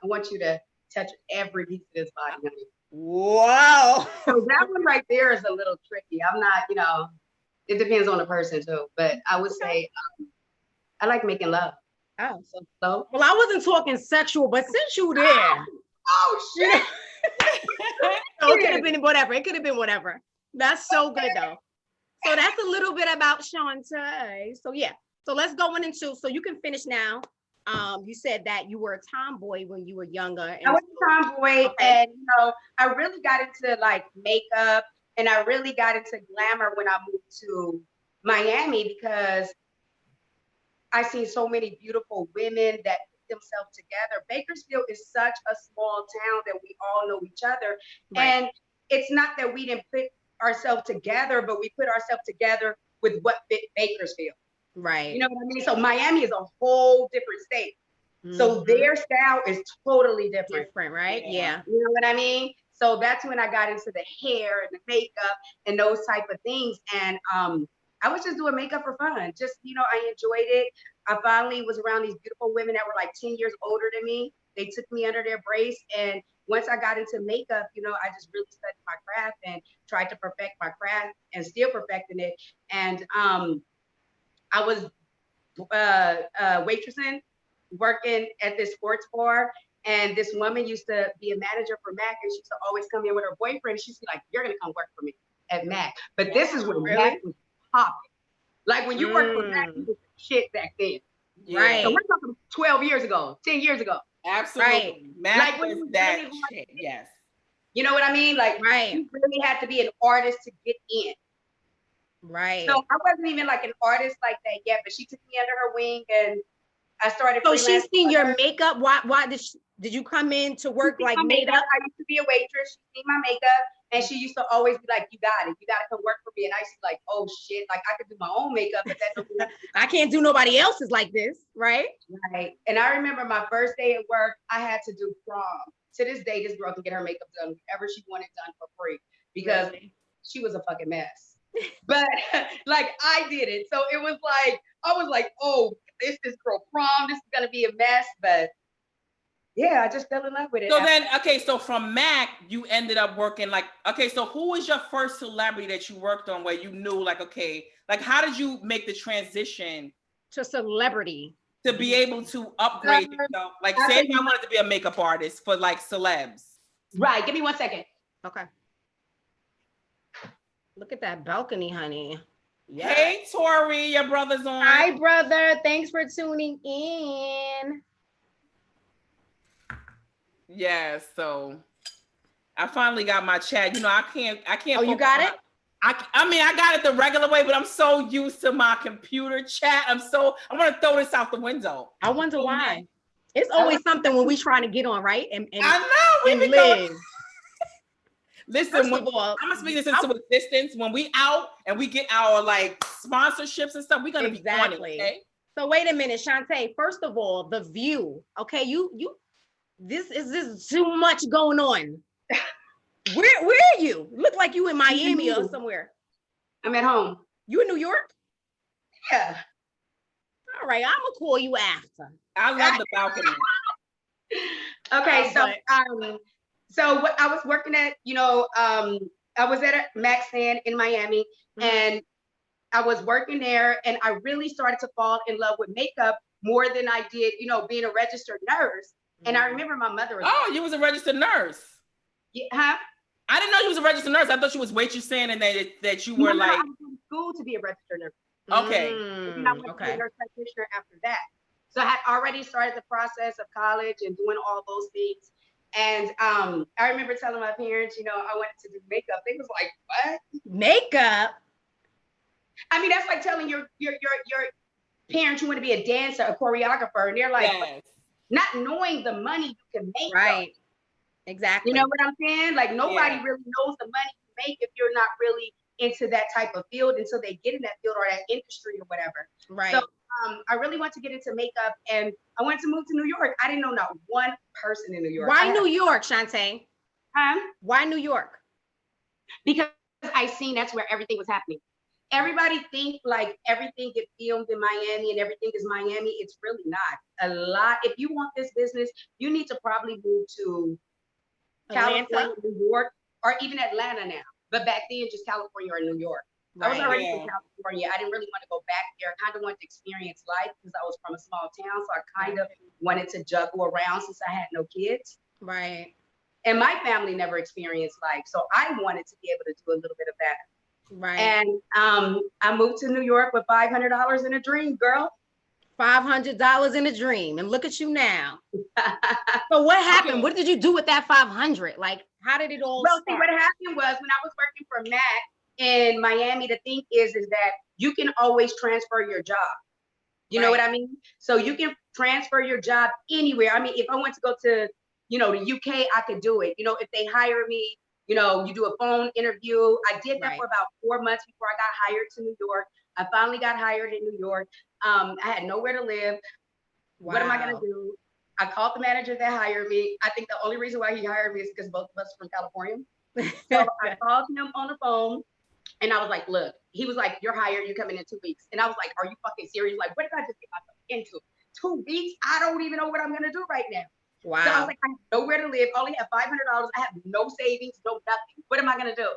want you to touch every piece of this body, honey. Wow. So that one right there is a little tricky. I'm not, it depends on the person too, but I would say I like making love. Oh, so well, I wasn't talking sexual, but since you there. Oh shit. So it could have been whatever. It could have been whatever. That's so good though. So that's a little bit about Shawnta. So yeah. So let's go into, so you can finish now. You said that you were a tomboy when you were younger. And I was a tomboy, okay. And I really got into like makeup, and I really got into glamour when I moved to Miami because I seen so many beautiful women that put themselves together. Bakersfield is such a small town that we all know each other, right. And it's not that we didn't put ourselves together, but we put ourselves together with what fit Bakersfield. Right. You know what I mean? So Miami is a whole different state. Mm-hmm. So their style is totally different. Different, right? Yeah. You know what I mean? So that's when I got into the hair and the makeup and those type of things. And I was just doing makeup for fun. Just, I enjoyed it. I finally was around these beautiful women that were like 10 years older than me. They took me under their brace. And once I got into makeup, I just really studied my craft and tried to perfect my craft and still perfecting it. And I was waitressing, working at this sports bar, and this woman used to be a manager for Mac, and she used to always come in with her boyfriend. She'd be like, "You're gonna come work for me at Mac." But this is when Mac was popping. Like when you worked for Mac, you was shit back then. Yeah. Right. So we're talking 12 years ago, 10 years ago. Absolutely. Right. Mac was that shit. Yes. You know what I mean? Like, you really had to be an artist to get in. Right. So I wasn't even like an artist like that yet, but she took me under her wing and I started. So she's seen your makeup. Why did you come in to work like made up? I used to be a waitress. She seen my makeup and she used to always be like, you got to come work for me. And I used to be like, oh shit, like I could do my own makeup, but that don't mean I can't do nobody else's like this, right? Right. And I remember my first day at work, I had to do prom. To this day, this girl can get her makeup done whenever she wanted done for free because she was a fucking mess. But like I did it. So it was like, I was like, oh, this girl prom, this is gonna be a mess. But yeah, I just fell in love with it. So then, okay, so from Mac, you ended up working like, okay, so who was your first celebrity that you worked on where you knew like, okay, like how did you make the transition to celebrity? To be able to upgrade yourself? Like say if I wanted to be a makeup artist for like celebs. Right, give me 1 second. Okay. Look at that balcony, honey. Yes. Hey, Tori, your brother's on. Hi, brother. Thanks for tuning in. Yeah, so I finally got my chat. You know, I can't. Oh, you got it? I mean, I got it the regular way, but I'm so used to my computer chat. I'm gonna throw this out the window. I wonder why. It's always something when we trying to get on, right? And I know we live. Listen, I'm gonna speak this into existence. When we out and we get our like sponsorships and stuff, we're gonna be on it. Okay? So wait a minute, Shawnta. First of all, the view. Okay, this is too much going on. Where are you? Look like you in Miami or somewhere. I'm at home. You in New York? Yeah. All right, I'm gonna call you after. I love the balcony. Okay, so what I was working at, I was at a Max Stand in Miami, and I was working there, and I really started to fall in love with makeup more than I did, being a registered nurse. And I remember my mother was you was a registered nurse. Yeah, huh? I didn't know you was a registered nurse. I thought you was waitressing and that you were like. I was in school to be a registered nurse. Okay. And I went to be a nurse practitioner after that. So I had already started the process of college and doing all those things. And I remember telling my parents, I wanted to do makeup. They was like, "What? Makeup?" I mean, that's like telling your parents you want to be a dancer, a choreographer, and they're like, not knowing the money you can make. Right. Exactly. You know what I'm saying? Like nobody really knows the money you make if you're not really into that type of field until they get in that field or that industry or whatever. Right. So I really want to get into makeup and I wanted to move to New York. I didn't know not one person in New York. Why New York, Shawnta? Why New York? Because I seen that's where everything was happening. Everybody think like everything gets filmed in Miami and everything is Miami. It's really not. A lot. If you want this business, you need to probably move to California, New York, or even Atlanta now. But back then, just California or New York. Right. I was already from California. I didn't really want to go back there. I kind of wanted to experience life because I was from a small town. So I kind of wanted to juggle around since I had no kids. Right. And my family never experienced life. So I wanted to be able to do a little bit of that. Right. And I moved to New York with $500 in a dream, girl. $500 in a dream. And look at you now. So what happened? Okay. What did you do with that 500? Like, how did it all start? See, what happened was when I was working for Mac in Miami, the thing is that you can always transfer your job. You know what I mean? So you can transfer your job anywhere. I mean, if I want to go to, the UK, I could do it. If they hire me, you do a phone interview. I did that for about 4 months before I got hired to New York. I finally got hired in New York. I had nowhere to live. Wow. What am I going to do? I called the manager that hired me. I think the only reason why he hired me is because both of us are from California. So I called him on the phone and I was like, look, he was like, you're hired. You're coming in 2 weeks. And I was like, are you fucking serious? Like, what did I just get myself into? 2 weeks? I don't even know what I'm going to do right now. Wow. So I was like, I have nowhere to live. I only have $500. I have no savings, no nothing. What am I going to do?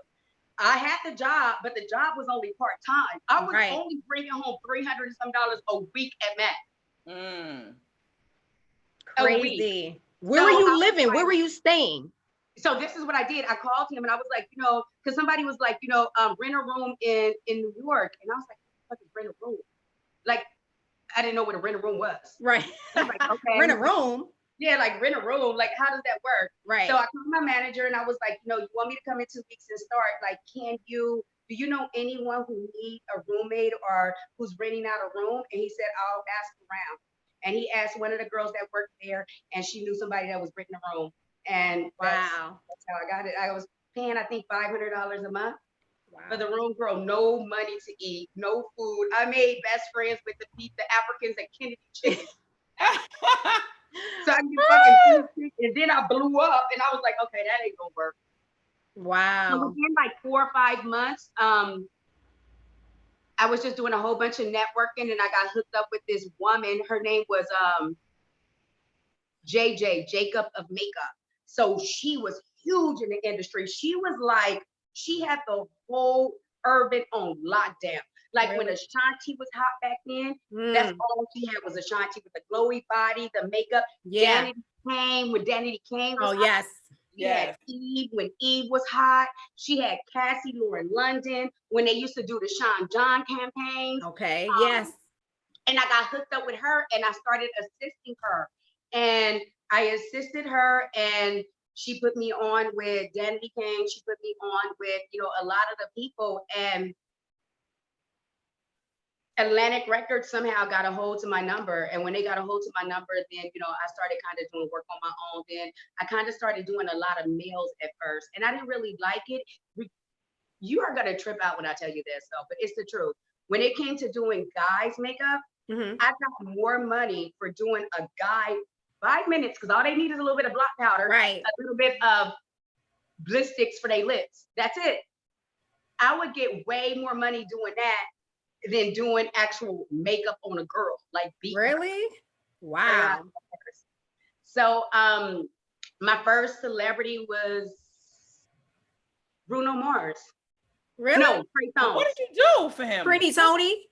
I had the job, but the job was only part-time. I was only bringing home $300 and some a week at Mac. Crazy. Where were you living? Where were you staying? So this is what I did. I called him and I was like, because somebody was like, rent a room in New York. And I was like, what the fuck is rent a room? Like, I didn't know what a rent a room was. Right. I was like, okay. Rent a room? Yeah, like rent a room. Like, how does that work? Right. So I called my manager and I was like, you want me to come in 2 weeks and start? Like, do you know anyone who needs a roommate or who's renting out a room? And he said, I'll ask around. And he asked one of the girls that worked there, and she knew somebody that was renting a room. And that's how I got it. I was paying, I think, $500 a month. Wow. For the room, girl, no money to eat, no food. I made best friends with the Africans at Kennedy Chicken. So I get fucking food, and then I blew up, and I was like, okay, that ain't gonna work. Wow. So within like 4 or 5 months, I was just doing a whole bunch of networking, and I got hooked up with this woman. Her name was JJ, Jacob of Makeup. So she was huge in the industry. She had the whole urban on lockdown. Like when Ashanti was hot back then, that's all she had was Ashanti with the glowy body, the makeup. Yeah. Danity Kane was hot. Yes. She had Eve when Eve was hot. She had Cassidy, Lauren London when they used to do the Sean John campaigns. Okay. Yes. And I got hooked up with her, and I started assisting her. And I assisted her, and she put me on with Danity Kane. She put me on with, a lot of the people. And Atlantic Records somehow got a hold to my number. And when they got a hold to my number, then, I started kind of doing work on my own. Then I kind of started doing a lot of males at first. And I didn't really like it. You are going to trip out when I tell you this, though, but it's the truth. When it came to doing guys' makeup, I got more money for doing a guy 5 minutes, because all they need is a little bit of black powder, a little bit of bliss sticks for their lips. That's it. I would get way more money doing that than doing actual makeup on a girl, like really? Wow. So my first celebrity was Bruno Mars. Really? No, Trey Songz. What did you do for him? Pretty Tony?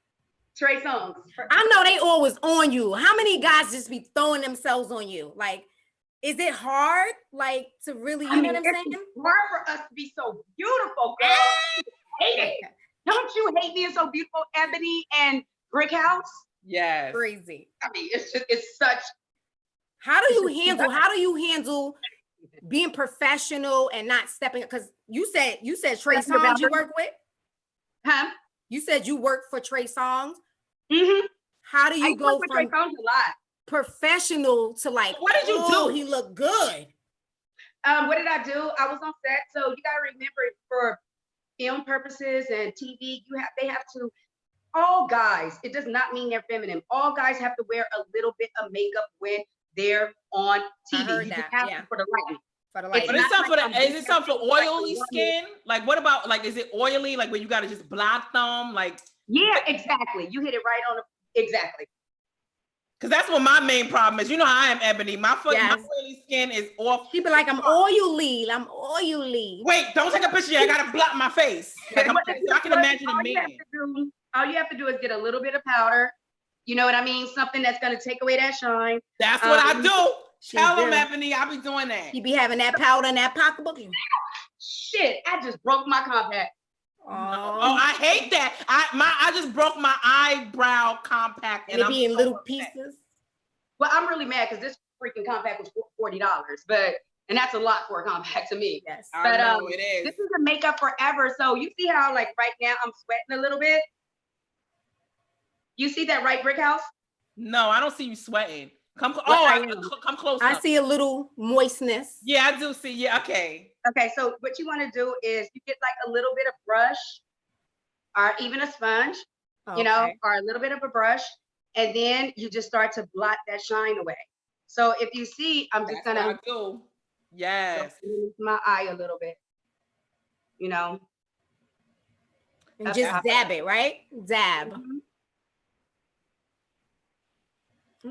Trey Songz. I know they always on you. How many guys just be throwing themselves on you? Like, is it hard, like, to really, you know what I'm saying? It's hard for us to be so beautiful, girl. I hate it. Don't you hate being so beautiful, Ebony and Brick House? Yes. Crazy. I mean, it's such. How do you handle being professional and not stepping up? Because you said Trey Songz you work with? Huh? You said you work for Trey Songz? Mm-hmm. How do you go from Trey Songz a lot. Professional to like, what did you do? He looked good. What did I do? I was on set. So you gotta remember, for film purposes and TV, they have to, all guys, it does not mean they're feminine. All guys have to wear a little bit of makeup when they're on TV. I heard you that. have to for the lighting. But it's something is it something for oily skin? Like, what about, like, is it oily? Like, where you gotta just block them? Like, yeah, exactly. You hit it right on exactly. Because that's what my main problem is. You know how I am, Ebony. My oily skin is off. She be like, I'm oily. Wait, don't take a picture yet. I gotta block my face. Like, I can imagine a man. All you have to do is get a little bit of powder. You know what I mean? Something that's gonna take away that shine. That's what I do. Tell them, Ebony, I be doing that. You be having that powder in that pocketbook. Shit, I just broke my compact. Oh, I hate that. I just broke my eyebrow compact, and it be in little pieces. Well, I'm really mad because this freaking compact was $40, and that's a lot for a compact to me. Yes, but I know it is. This is a makeup forever. So you see how, like, right now I'm sweating a little bit. You see that, right, Brick House? No, I don't see you sweating. Come close. I see a little moistness. Yeah, I do see. Yeah, okay. Okay, so what you want to do is you get like a little bit of brush, or even a sponge, or a little bit of a brush, and then you just start to blot that shine away. So if you see, I'm just gonna do. Yes. My eye a little bit, and just dab it, right? Dab. Mm-hmm.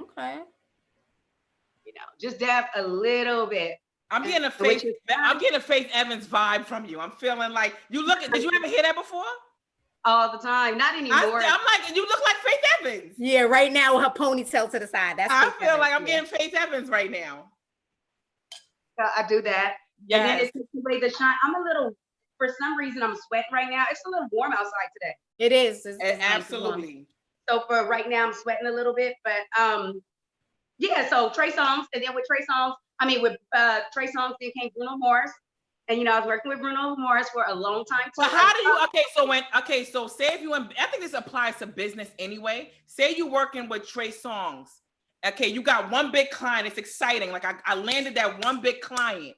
Okay. Just dab a little bit. I'm getting a Faith Evans vibe from you. I'm feeling like did you ever hear that before? All the time. Not anymore. I'm like, you look like Faith Evans. Yeah, right now with her ponytail to the side. I feel like I'm getting Faith Evans right now. So I do that. Yes. And then it takes away the shine. For some reason, I'm sweating right now. It's a little warm outside today. It is. It's absolutely. So for right now, I'm sweating a little bit, but Yeah, so Trey Songz, and then with Trey Songz, then came Bruno Mars. And I was working with Bruno Mars for a long time too. But how do you so say if you I think this applies to business anyway. Say you're working with Trey Songz. Okay, you got one big client, it's exciting. Like I landed that one big client.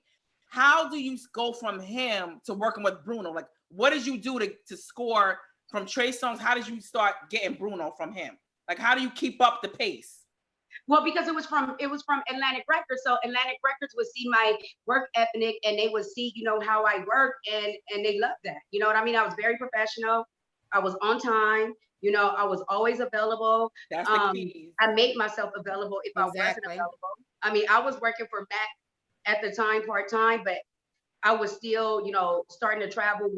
How do you go from him to working with Bruno? Like, what did you do to score from Trey Songz? How did you start getting Bruno from him? Like, how do you keep up the pace? Well, because it was from Atlantic Records. So Atlantic Records would see my work ethic and they would see, how I work and they loved that. You know what I mean? I was very professional. I was on time. I was always available. That's the key. I made myself available if I wasn't available. I mean, I was working for Mac at the time, part-time, but I was still, starting to travel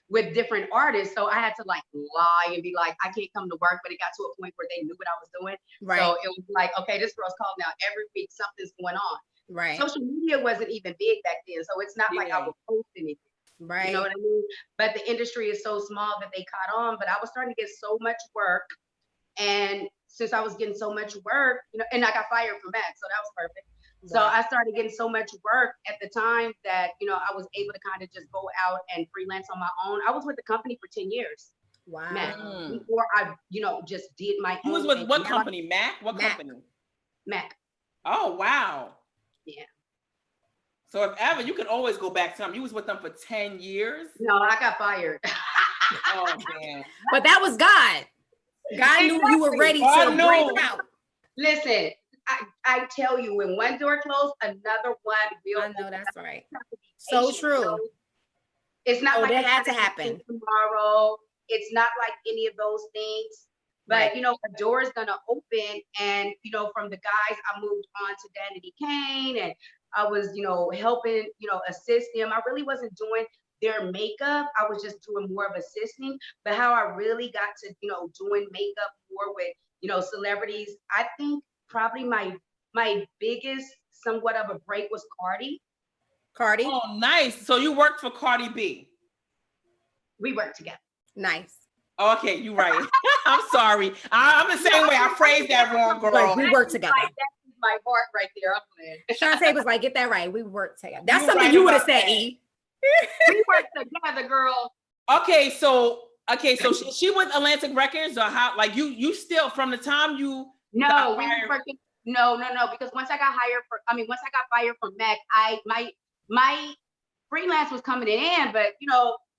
with different artists. So I had to like lie and be like, I can't come to work, but it got to a point where they knew what I was doing. Right. So it was like, okay, this girl's calling out every week, something's going on. Right. Social media wasn't even big back then. So it's not like I would post anything. Right. You know what I mean? But the industry is so small that they caught on, but I was starting to get so much work. And since I was getting so much work, and I got fired from that, so that was perfect. So I started getting so much work at the time that, I was able to kind of just go out and freelance on my own. I was with the company for 10 years. Wow. Mac, before I, just did my own. You was with what company? Mac? What company? Mac. Oh, wow. Yeah. So if ever, you can always go back to them. You was with them for 10 years? No, I got fired. Oh, man. But that was God. God knew you were ready to break out. Listen, I tell you, when one door closed, another one will. I know that's right. So true. It's not like that had to happen tomorrow. It's not like any of those things. But a door is gonna open, and from the guys, I moved on to Danity Kane, and I was helping assist them. I really wasn't doing their makeup. I was just doing more of assisting. But how I really got to doing makeup more with celebrities, I think probably my biggest somewhat of a break was Cardi. Oh, nice. So you worked for Cardi B. We worked together. Nice. Okay, you're right. I'm sorry. I'm the same way. I phrased that wrong, girl. Like, we worked together. That's my heart right there. I'm playing. Shawnta was like, get that right. We worked together. That's something you would have said, E. We worked together, girl. Okay, so she went Atlantic Records, or how? Like you still from the time you No, we were working. No, because once I got fired from Mac, my freelance was coming in, but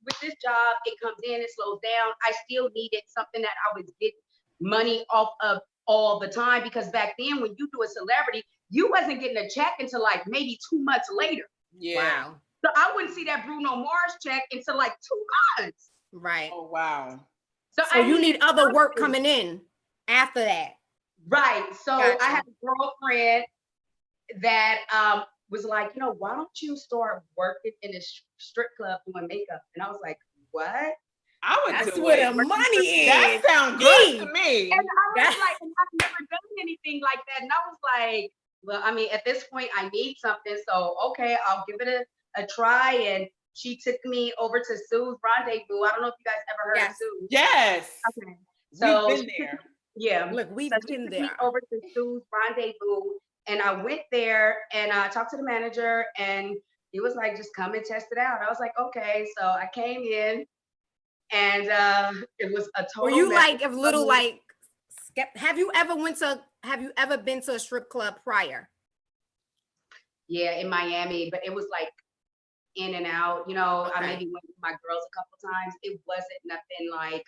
with this job, it comes in, it slows down. I still needed something that I would get money off of all the time, because back then when you do a celebrity, you wasn't getting a check until like maybe 2 months later. Yeah. Wow. So I wouldn't see that Bruno Mars check until like 2 months. Right. Oh, wow. So you need other work coming in after that. Right. So Gotcha. I had a girlfriend that was like, why don't you start working in a strip club doing makeup? And I was like, what? I would That's do where it. the money is. That sounds good to me. And I was like, and I've never done anything like that. And I was like, well, I mean, at this point, I need something. So, okay, I'll give it a try. And she took me over to Sue's Rendezvous. I don't know if you guys ever heard of Sue. Yes. Okay. So we've been there. Yeah. Look, we've been there. Over to Sue's Rendezvous. And I went there and I talked to the manager, and he was like, just come and test it out. I was like, okay. So I came in, and it was a total. Were you like a little like, have you ever been to a strip club prior? Yeah, in Miami, but it was like in and out. Okay. I maybe went with my girls a couple times. It wasn't nothing like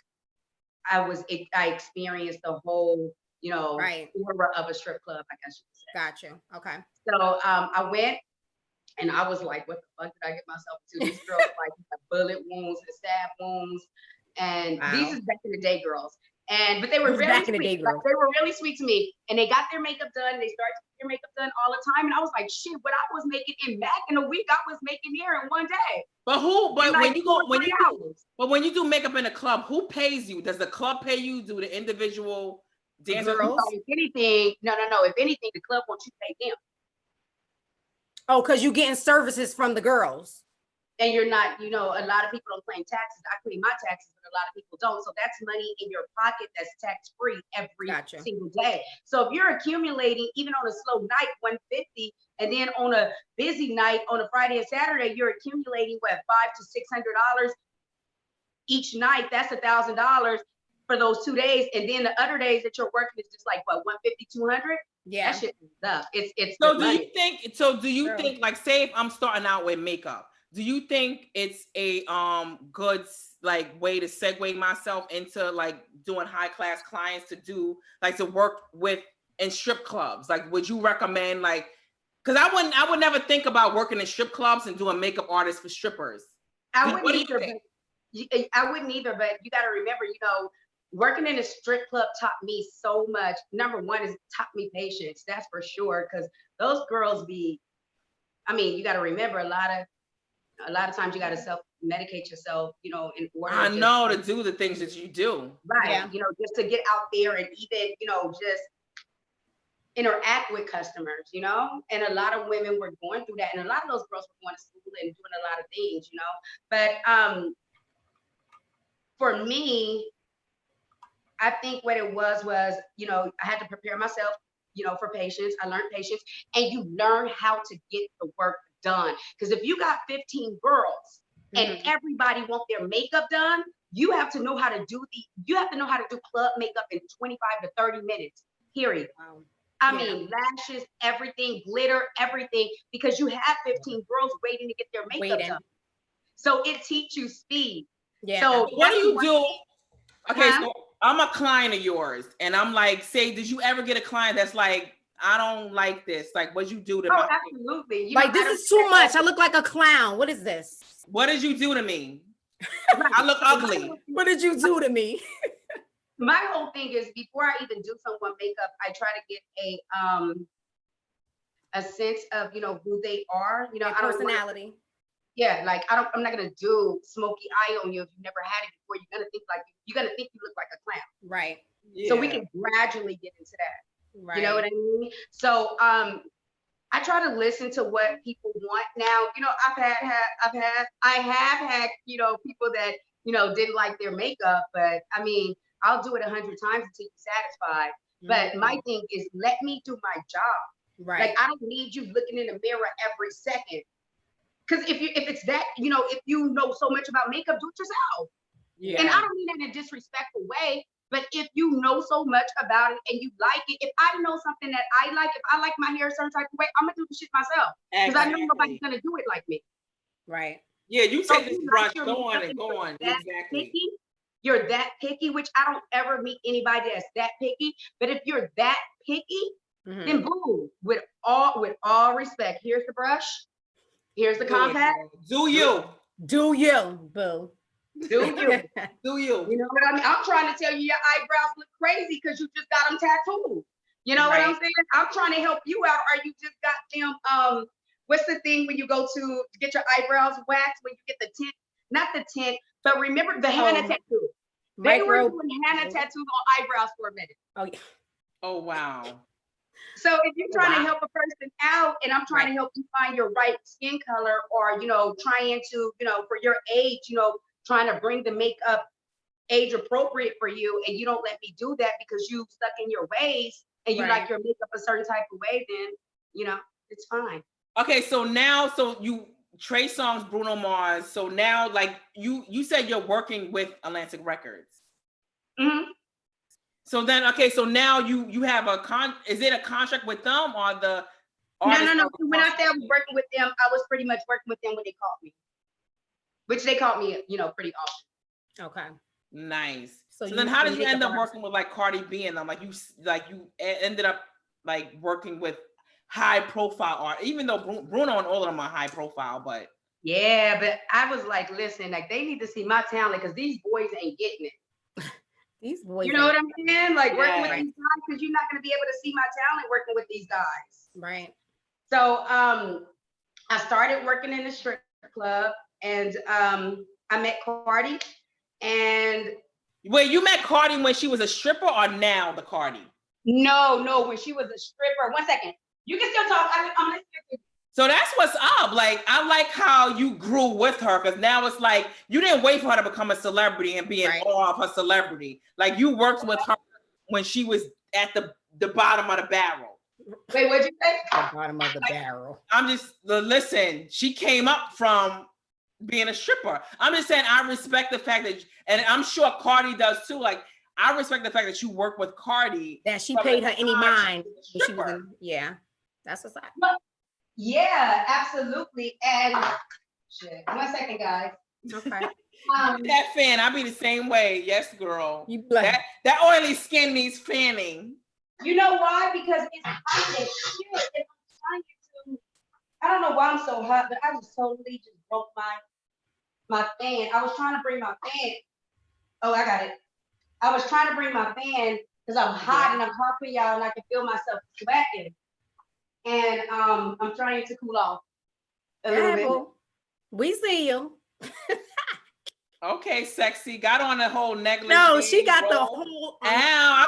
I experienced the whole, right, aura of a strip club, I guess you could say. Got you. Okay. So I went, and I was like, what the fuck did I get myself into? These girls like bullet wounds and stab wounds. And these is back in the day girls. But they were really back in the sweet. day Like, girls. they were really sweet to me. And they got their makeup done. They started to get their makeup done all the time. And I was like, shit, what I was making in Mac in a week, I was making here in one day. But when you do makeup in a club, who pays you? Does the club pay you? Do the individual dancers? If anything, no. If anything, the club wants you to pay them. Oh, because you're getting services from the girls. and you're not, you know, a lot of people don't claim taxes. I claim my taxes, but a lot of people don't. So that's money in your pocket that's tax-free every single day. So if you're accumulating, even on a slow night, 150, and then on a busy night, on a Friday and Saturday, you're accumulating what, $500 to $600 each night. That's $1,000 for those 2 days. And then the other days that you're working is just like what, 150, 200? Yeah. That shit is up. It's so do you think like, say if I'm starting out with makeup, do you think it's a good like way to segue myself into like doing high class clients to do like to work with in strip clubs? Like, would you recommend like, because I would never think about working in strip clubs and doing makeup artists for strippers. I wouldn't either, but you got to remember, you know, working in a strip club taught me so much. Number one is taught me patience. That's for sure. Because those girls be, I mean, you got to remember a lot of times you got to self-medicate yourself, you know, in order to do the things that you do. Right. Yeah. You know, just to get out there and even, you know, just interact with customers, you know, and a lot of women were going through that. And a lot of those girls were going to school and doing a lot of things, you know, but for me, I think what it was, you know, I had to prepare myself, you know, for patience. I learned patience, and you learn how to get the work done. Because if you got 15 girls and everybody want their makeup done, you have to know how to do club makeup in 25 to 30 minutes, period. Wow. I mean, lashes, everything, glitter, everything, because you have 15 girls waiting to get their makeup done. So it teaches you speed. Yeah. So what do you do? Okay, so I'm a client of yours, and I'm like, say, did you ever get a client that's like, I don't like this? Like, what'd you do to me? Absolutely. Like, this is too much. I look like a clown. What is this? What did you do to me? I look ugly. What did you do to me? My whole thing is, before I even do someone makeup, I try to get a sense of, you know, who they are, you know, personality. Like I'm not gonna do smoky eye on you if you never had it before. You're gonna think you look like a clown. Right. Yeah. So we can gradually get into that. Right. You know what I mean? So I try to listen to what people want. Now, you know, I have had, you know, people that, you know, didn't like their makeup, but I mean, I'll do it 100 times until you're satisfied. But my thing is, let me do my job. Right. Like, I don't need you looking in the mirror every second. Because if it's that, you know, if you know so much about makeup, do it yourself. Yeah. And I don't mean that in a disrespectful way, but if you know so much about it and you like it, if I know something that I like, if I like my hair a certain type of way, I'm gonna do the shit myself. Because I know nobody's gonna do it like me. Right. Yeah, you take this brush, go on. Exactly. Picky, you're that picky, which I don't ever meet anybody that's that picky. But if you're that picky, then boom, with all respect, here's the brush. Here's the compact. Do you, boo. Do you? You know what I mean? I'm trying to tell you your eyebrows look crazy because you just got them tattooed. You know what I'm saying? I'm trying to help you out. Or you just got them, what's the thing when you go to get your eyebrows waxed, when you get the tint, not the tint, but remember the henna tattoo. They were doing henna tattoos on eyebrows for a minute. Oh, yeah. Oh, wow. So if you're trying to help a person out, and I'm trying to help you find your right skin color, or, you know, trying to, you know, for your age, you know, trying to bring the makeup age appropriate for you, and you don't let me do that because you stuck in your ways and you like your makeup a certain type of way, then, you know, it's fine. Okay, so now, you Trey Songz, Bruno Mars. So now, like you said, you're working with Atlantic Records. So then, okay, so now you have is it a contract with them or the artist? No. When I say I was working with them, I was pretty much working with them when they called me. Which they called me, you know, pretty often. Okay. Nice. So then how did you end up working with like Cardi B and them? Like you ended up like working with high profile art, even though Bruno and all of them are high profile, but. Yeah, but I was like, listen, like they need to see my talent because these boys ain't getting it. These boys. You know what I'm saying? Like working with these guys, because you're not going to be able to see my talent working with these guys. Right. So I started working in the strip club, and I met Cardi. And wait, you met Cardi when she was a stripper or now the Cardi? No, when she was a stripper. 1 second. You can still talk. I'm listening. So that's what's up. Like, I like how you grew with her, because now it's like you didn't wait for her to become a celebrity and be in awe of her celebrity. Like, you worked with her when she was at the bottom of the barrel. Wait, what'd you say? The bottom of the barrel. I'm just, listen, she came up from being a stripper. I'm just saying, I respect the fact that, and I'm sure Cardi does too. Like, I respect the fact that you work with Cardi. That she paid her any mind. She was in, yeah, that's what's up. Yeah, absolutely. And shit, 1 second, guys. Okay. That fan, I be the same way. Yes, girl. You like that oily skin needs fanning. You know why? Because it's hot as shit. If I'm trying to, I don't know why I'm so hot, but I just totally just broke my fan. I was trying to bring my fan. Oh, I got it. I was trying to bring my fan because I'm hot and I'm talking y'all and I can feel myself sweating. And I'm trying to cool off a little bit. We see you. Okay, sexy. Got on the whole negligee. No, she got the whole. Ow, I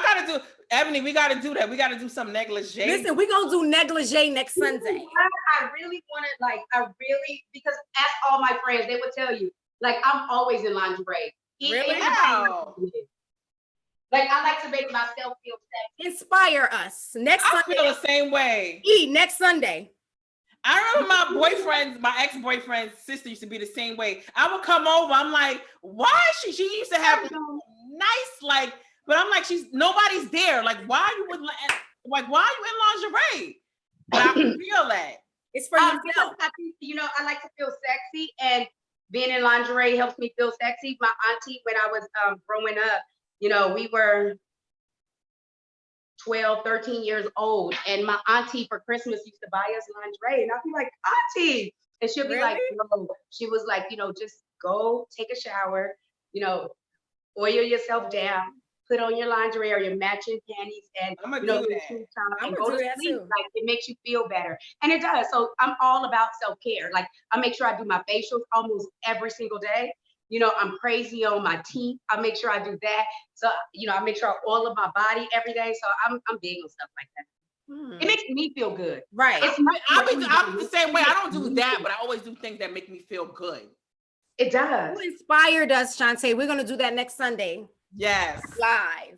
gotta do. Ebony, we gotta do that. We gotta do some negligee. Listen, we're gonna do negligee next Sunday. I really want to, because ask all my friends, they would tell you, like, I'm always in lingerie. Really? Wow. Like, I like to make myself feel sexy. Inspire us. Next I Sunday. feel the same way. Next Sunday. I remember my ex-boyfriend's sister used to be the same way. I would come over. I'm like, why is she used to have nice, like, but I'm like, nobody's there. Like, why are you in lingerie? But I can feel that. It's for yourself. I think, I like to feel sexy, and being in lingerie helps me feel sexy. My auntie, when I was growing up, we were 12, 13 years old, and my auntie for Christmas used to buy us lingerie, and I'd be like, auntie, and she'll be like, no. She was like, just go take a shower, oil yourself down, put on your lingerie or your matching panties, and I'm gonna do that. And go to sleep. Like, it makes you feel better, and it does. So I'm all about self-care. Like, I make sure I do my facials almost every single day. I'm crazy on my teeth. I make sure I do that. So, I make sure I oil my body every day. So I'm big on stuff like that. It makes me feel good. Right. I'm the same way. I don't do that, but I always do things that make me feel good. It does. You inspired us, Shawnta. We're going to do that next Sunday. Yes. Live.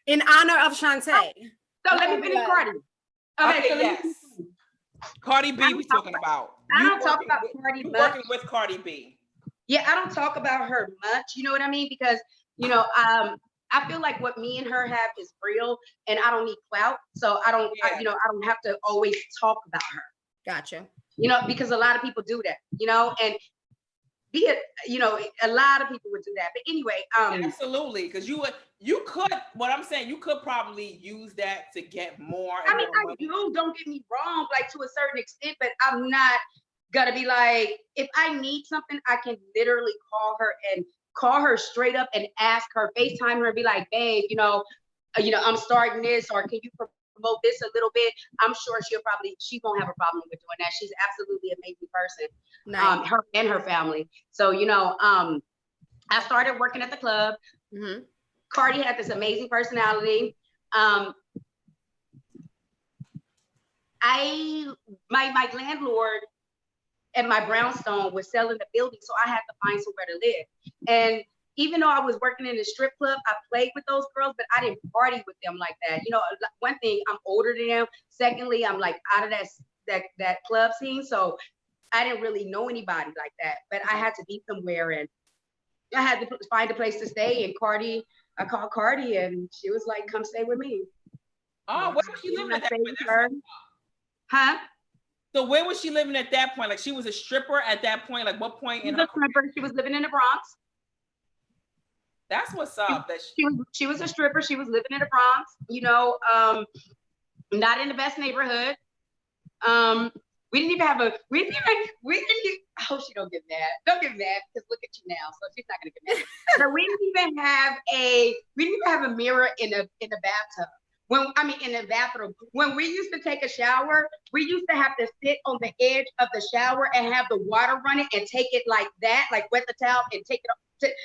In honor of Shawnta. So let me finish Cardi. Okay, so yes. Cardi B we talking about. I don't talk about Cardi much. Working with Cardi B. Yeah, I don't talk about her much, you know what I mean? Because, I feel like what me and her have is real, and I don't need clout. So I don't have to always talk about her. Gotcha. Because a lot of people do that, and a lot of people would do that. But anyway, absolutely, because you could probably use that to get more. I mean, I do, don't get me wrong, like, to a certain extent, but I'm not gonna be like, if I need something, I can literally call her straight up and ask her, FaceTime her and be like, babe, I'm starting this, or can you promote this a little bit? I'm sure she won't have a problem with doing that. She's absolutely an amazing person. Nice. Her and her family. So, I started working at the club. Mm-hmm. Cardi had this amazing personality. My landlord and my brownstone was selling the building, so I had to find somewhere to live. And even though I was working in a strip club, I played with those girls, but I didn't party with them like that. One thing, I'm older than them. Secondly, I'm like out of that club scene, so I didn't really know anybody like that. But I had to be somewhere, and I had to find a place to stay. And I called Cardi, and she was like, "Come stay with me." Oh, where was she living at that point? Huh? So where was she living at that point? Like, she was a stripper at that point? Like, what point in her career? She was living in the Bronx. That's what's up. She was a stripper. She was living in the Bronx, not in the best neighborhood. We didn't even have I hope she don't get mad. Don't get mad, because look at you now. So she's not gonna get mad. But we didn't even have a mirror in the bathtub. In the bathroom. When we used to take a shower, we used to have to sit on the edge of the shower and have the water running and take it like that, like wet the towel and take it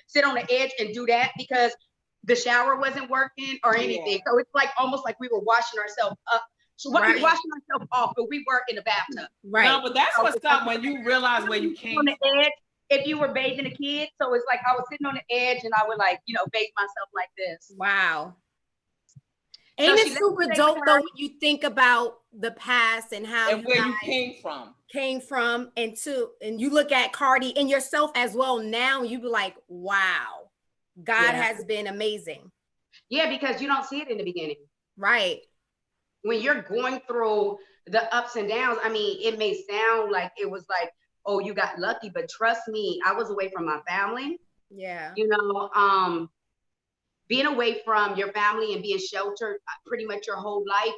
sit on the edge and do that, because the shower wasn't working or anything. Yeah. So it's like almost like we were washing ourselves up So washing myself off, but we were in the bathtub. Right. No, but that's what's up when you realize where you came on the edge. If you were bathing a kid, so it's like I was sitting on the edge and I would like, bathe myself like this. Wow. Ain't it super dope though when you think about the past and how and where you came from and you look at Cardi and yourself as well now, you be like, wow, God has been amazing. Yeah, because you don't see it in the beginning. Right. When you're going through the ups and downs, I mean, it may sound like it was like, oh, you got lucky, but trust me, I was away from my family. Yeah. Being away from your family and being sheltered pretty much your whole life.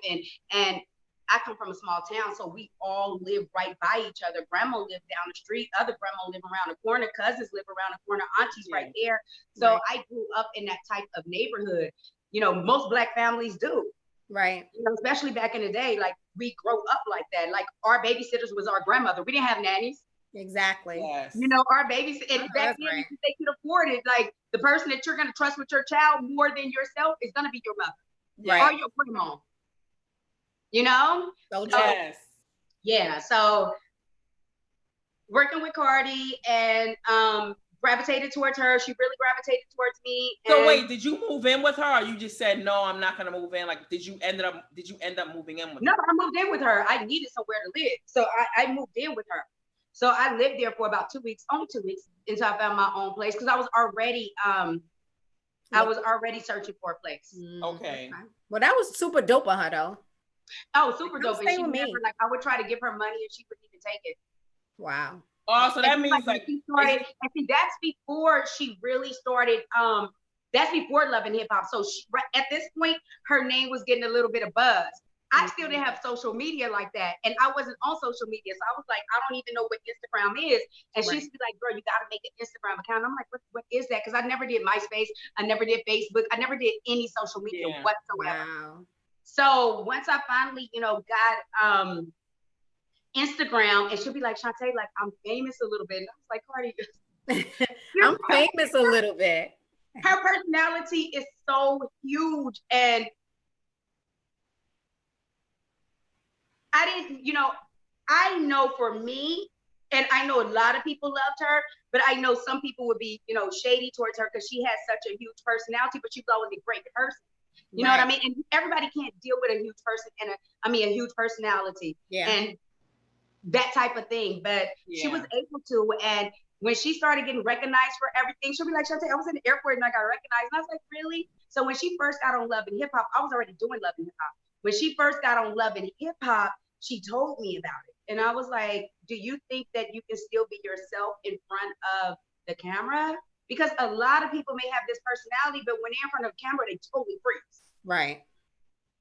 And I come from a small town, so we all live right by each other. Grandma lived down the street, other grandma lived around the corner, cousins live around the corner, aunties right there. So I grew up in that type of neighborhood. Most Black families do. Right. Especially back in the day, like we grow up like that. Like our babysitters was our grandmother. We didn't have nannies. Exactly. Yes. Our babies, and back then they could afford it. Like the person that you're going to trust with your child more than yourself is going to be your mother or your grandma. So yes. Yeah. So working with Cardi and gravitated towards her. She really gravitated towards me. So wait, did you move in with her, or you just said no? I'm not going to move in. Like, did you end up moving in with her? No, I moved in with her. I needed somewhere to live, so I moved in with her. So I lived there for about 2 weeks, only 2 weeks, until I found my own place because I was already searching for a place. Okay. Well, that was super dope on her though. Oh, super dope. And she never, like, I would try to give her money and she wouldn't even take it. Wow. Oh, so that means like and see, that's before she really started. That's before Love and Hip Hop. So at this point, her name was getting a little bit of buzz. I still didn't have social media like that. And I wasn't on social media. So I was like, I don't even know what Instagram is. And she used to be like, girl, you got to make an Instagram account. I'm like, what is that? Because I never did MySpace. I never did Facebook. I never did any social media whatsoever. Wow. So once I finally, got Instagram, and she'll be like, Shawnta, like, I'm famous a little bit. And I was like, Cardi, I'm famous a little bit. Her personality is so huge. And I didn't, I know for me, and I know a lot of people loved her, but I know some people would be, shady towards her because she has such a huge personality, but she was always a great person. You know what I mean? And everybody can't deal with a huge person and a huge personality and that type of thing. But she was able to. And when she started getting recognized for everything, she'll be like, Shawnta, I was in the airport and I got recognized. And I was like, really? So when she first got on Love and Hip Hop, I was already doing Love and Hip Hop. When she first got on Love and Hip Hop, she told me about it. And I was like, do you think that you can still be yourself in front of the camera? Because a lot of people may have this personality, but when they're in front of the camera, they totally freeze. Right.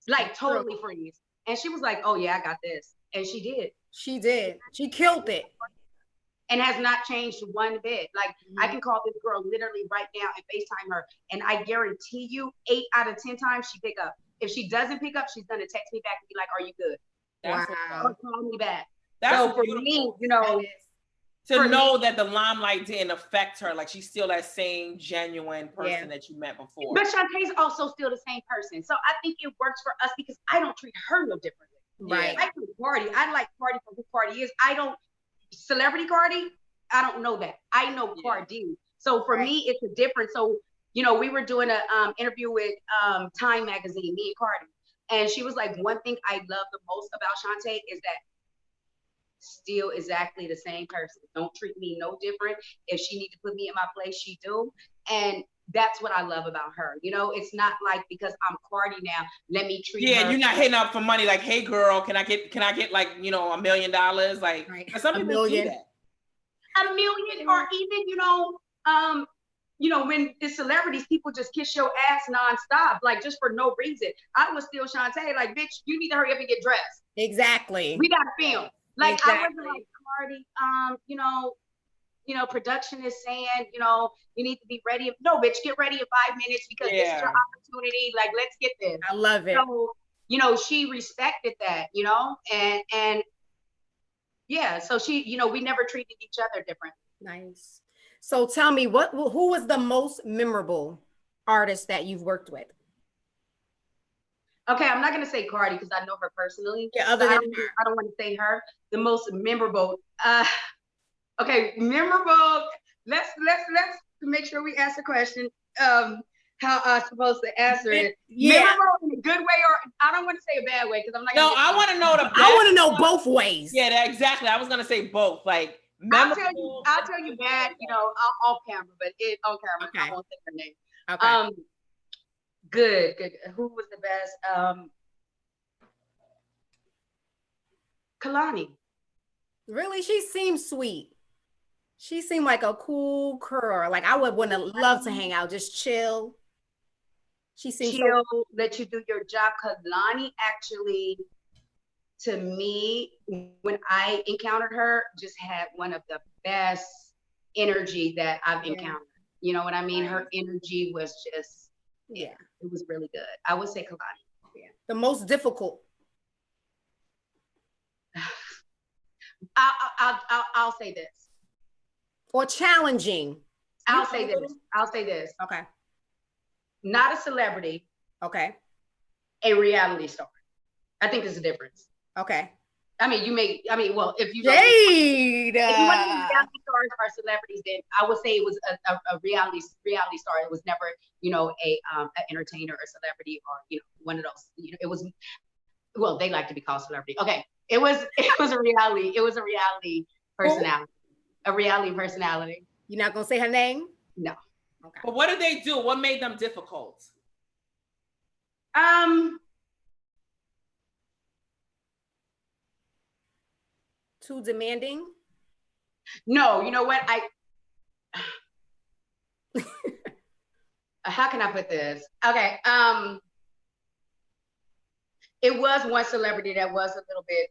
Like totally freeze. And she was like, oh yeah, I got this. And she did. She did. She killed it. And has not changed one bit. Like I can call this girl literally right now and FaceTime her. And I guarantee you 8 out of 10 times she pick up. If she doesn't pick up, she's going to text me back and be like, are you good? Wow. Or call me back. That's so for me, to know that the limelight didn't affect her, like she's still that same genuine person that you met before. But Shawnta's also still the same person. So I think it works for us because I don't treat her no differently. Right. I treat Cardi. I like Cardi for who Cardi is. I don't, celebrity Cardi, I don't know that. I know Cardi. So for me, it's a difference. So, we were doing an interview with Time magazine, me and Cardi. And she was like, one thing I love the most about Shawnta is that still exactly the same person. Don't treat me no different. If she need to put me in my place, she do. And that's what I love about her. It's not like because I'm Cardi now, let me treat her. You're not hitting up for money like, hey girl, can I get like, $1 million? Like some people do that. $1 million, or even, when it's celebrities, people just kiss your ass nonstop, like just for no reason. I was still Shawnta, like, bitch, you need to hurry up and get dressed. Exactly. We got to film. Like, exactly. I wasn't like, Cardi, production is saying, you need to be ready. No, bitch, get ready in 5 minutes because this is your opportunity. Like, let's get this. I love it. So, she respected that, and yeah, so she, we never treated each other different. Nice. So tell me, who was the most memorable artist that you've worked with? Okay, I'm not gonna say Cardi because I know her personally. Yeah, other so than I don't want to say her. The most memorable. Okay, memorable. Let's make sure we ask the question. How I'm supposed to answer it. Yeah. Memorable in a good way, or I don't want to say a bad way because I'm not. No, I want to know the. I want to know both ways. Yeah, exactly. I was gonna say both. Like, I'll tell you bad. You know, off camera, but on camera, okay. I won't say her name. Okay. Good. Who was the best? Kalani. Really? She seemed sweet. She seemed like a cool girl. Like I would want to love to hang out, just chill. She seemed chill, let you do your job. Kalani actually, to me, when I encountered her, just had one of the best energy that I've encountered. You know what I mean? Her energy was just, it was really good. I would say Kalani. Yeah. The most difficult. I'll say this. Or challenging. I'll say this. Okay. Not a celebrity. Okay. A reality star. I think there's a difference. Okay. Well, if you Jade. If you want to be reality stars or celebrities, then I would say it was a reality star. It was never, an entertainer or celebrity or one of those. It was. Well, they like to be called celebrity. Okay. It was a reality. It was a reality personality. A reality personality. You're not gonna say her name? No. Okay. But what did they do? What made them difficult? Too demanding? No, you know what? How can I put this? Okay. It was one celebrity that was a little bit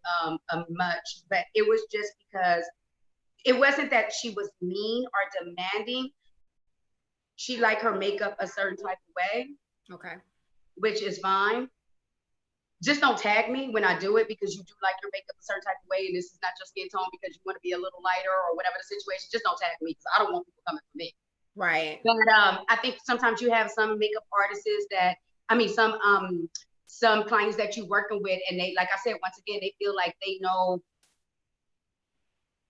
much, but it was just because it wasn't that she was mean or demanding. She liked her makeup a certain type of way. Okay. Which is fine. Just don't tag me when I do it because you do like your makeup a certain type of way, and this is not just skin tone because you want to be a little lighter or whatever the situation. Just don't tag me because I don't want people coming for me. Right. But I think sometimes you have some makeup artists some clients that you're working with, and they, like I said, once again, they feel like they know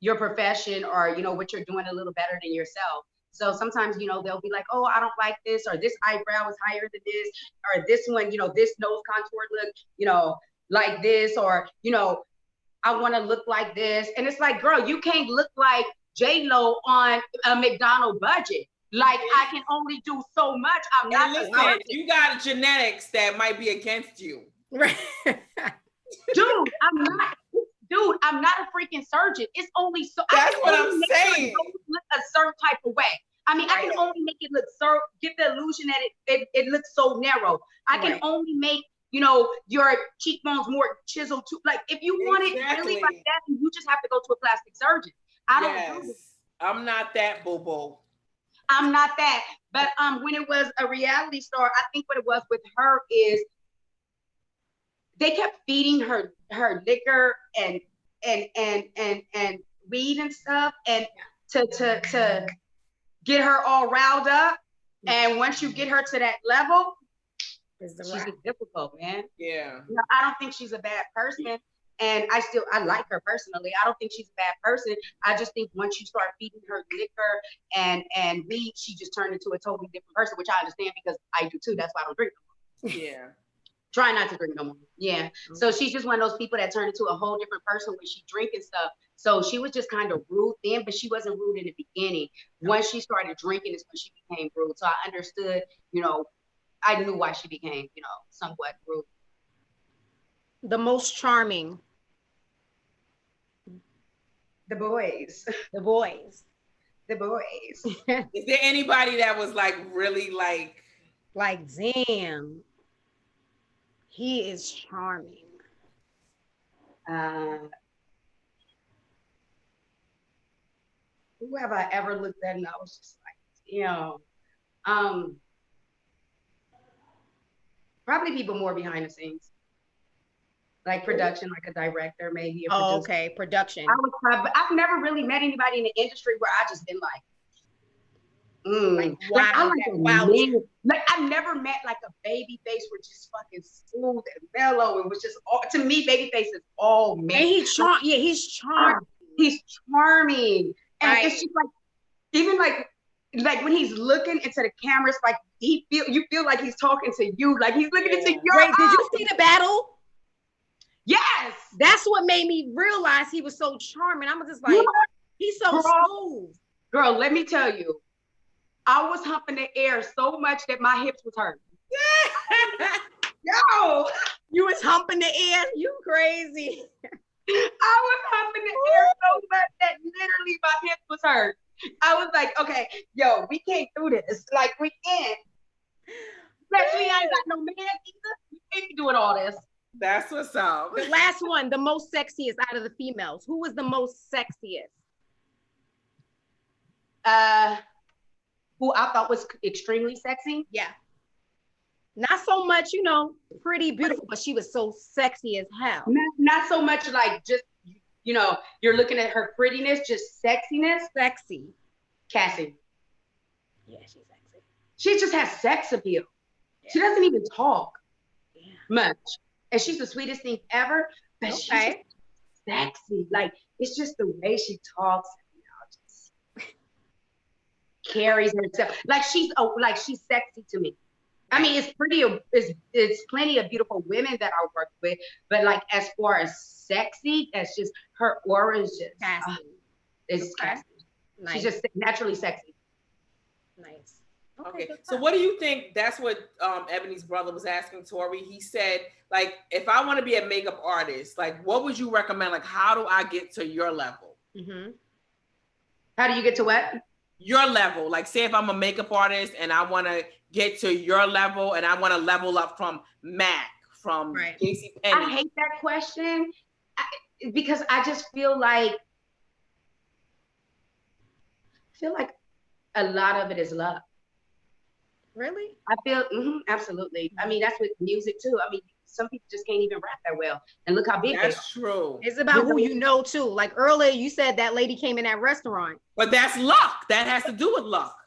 your profession or what you're doing a little better than yourself. So sometimes they'll be like, oh, I don't like this, or this eyebrow is higher than this, or this one, this nose contour look like this, or I want to look like this. And it's like, girl, you can't look like J-Lo on a McDonald's budget. Like, I can only do so much. I'm not. Listen, you got genetics that might be against you. Right. Dude, I'm not a freaking surgeon. It's only so. That's what I'm saying. Look a certain type of way. I mean, I can only make it look give the illusion that it looks so narrow. I can only make your cheekbones more chiseled too. Like, if you want it really like that, you just have to go to a plastic surgeon. I don't do it. I'm not that, boo-boo. I'm not that. But when it was a reality star, I think what it was with her is they kept feeding her liquor and weed and stuff, and to get her all riled up. And once you get her to that level, she's difficult, man. Yeah. I don't think she's a bad person. And I like her personally. I don't think she's a bad person. I just think once you start feeding her liquor and weed, she just turned into a totally different person, which I understand because I do too. That's why I don't drink no more. Yeah. Try not to drink no more. Yeah. Mm-hmm. So she's just one of those people that turned into a whole different person when she drank and stuff. So she was just kind of rude then, but she wasn't rude in the beginning. Once she started drinking is when she became rude. So I understood, I knew why she became, somewhat rude. The most charming. The boys. The boys. The boys. Is there anybody that was like really like damn, he is charming? Who have I ever looked at and I was just like, probably people more behind the scenes. Like production, like a director, maybe a producer. Okay, production. I've never really met anybody in the industry where I just been Like, wow, I like I've never met like a baby face where just fucking smooth and mellow. It was just all, to me, baby face is all men. And he's charming. Yeah, he's charming. He's charming, and right. it's just like even like when he's looking into the camera, it's like you feel like he's talking to you, like he's looking into your eyes. Did you see the battle? Yes, that's what made me realize he was so charming. I'm just like, he's so smooth. Girl, let me tell you, I was humping the air so much that my hips was hurting. Yo, you was humping the air? You crazy. I was humping the air so much that literally my hips was hurt. I was like, okay, yo, we can't do this. Like, we can't. Especially I ain't got no man either. We can't be doing all this. That's what's up. The last one, the most sexiest out of the females. Who was the most sexiest? Who I thought was extremely sexy? Yeah. Not so much, you know, pretty, beautiful, but she was so sexy as hell. Not so much like just, you know, you're looking at her prettiness, just sexiness. Sexy. Cassidy. Yeah, she's sexy. She just has sex appeal. Yeah. She doesn't even talk much. And she's the sweetest thing ever, but she's just sexy. Like, it's just the way she talks, you know, just carries herself. Like she's sexy to me. I mean, it's plenty of beautiful women that I work with, but like as far as sexy, that's just her aura is just it's Cassidy. Nice. She's just naturally sexy. Nice. Okay. So what do you think? That's what Ebony's brother was asking Tori. He said, like, if I want to be a makeup artist, like, what would you recommend? Like, how do I get to your level? Mm-hmm. How do you get to what? Your level. Like, say if I'm a makeup artist and I want to get to your level and I want to level up from MAC, from JCPenney. I hate that question because I just feel like a lot of it is luck. Really? I feel absolutely. I mean, that's with music too. I mean, some people just can't even rap that well. And look how big they are. That's true. It's about who you know too. Like earlier, you said that lady came in that restaurant. But that's luck. That has to do with luck.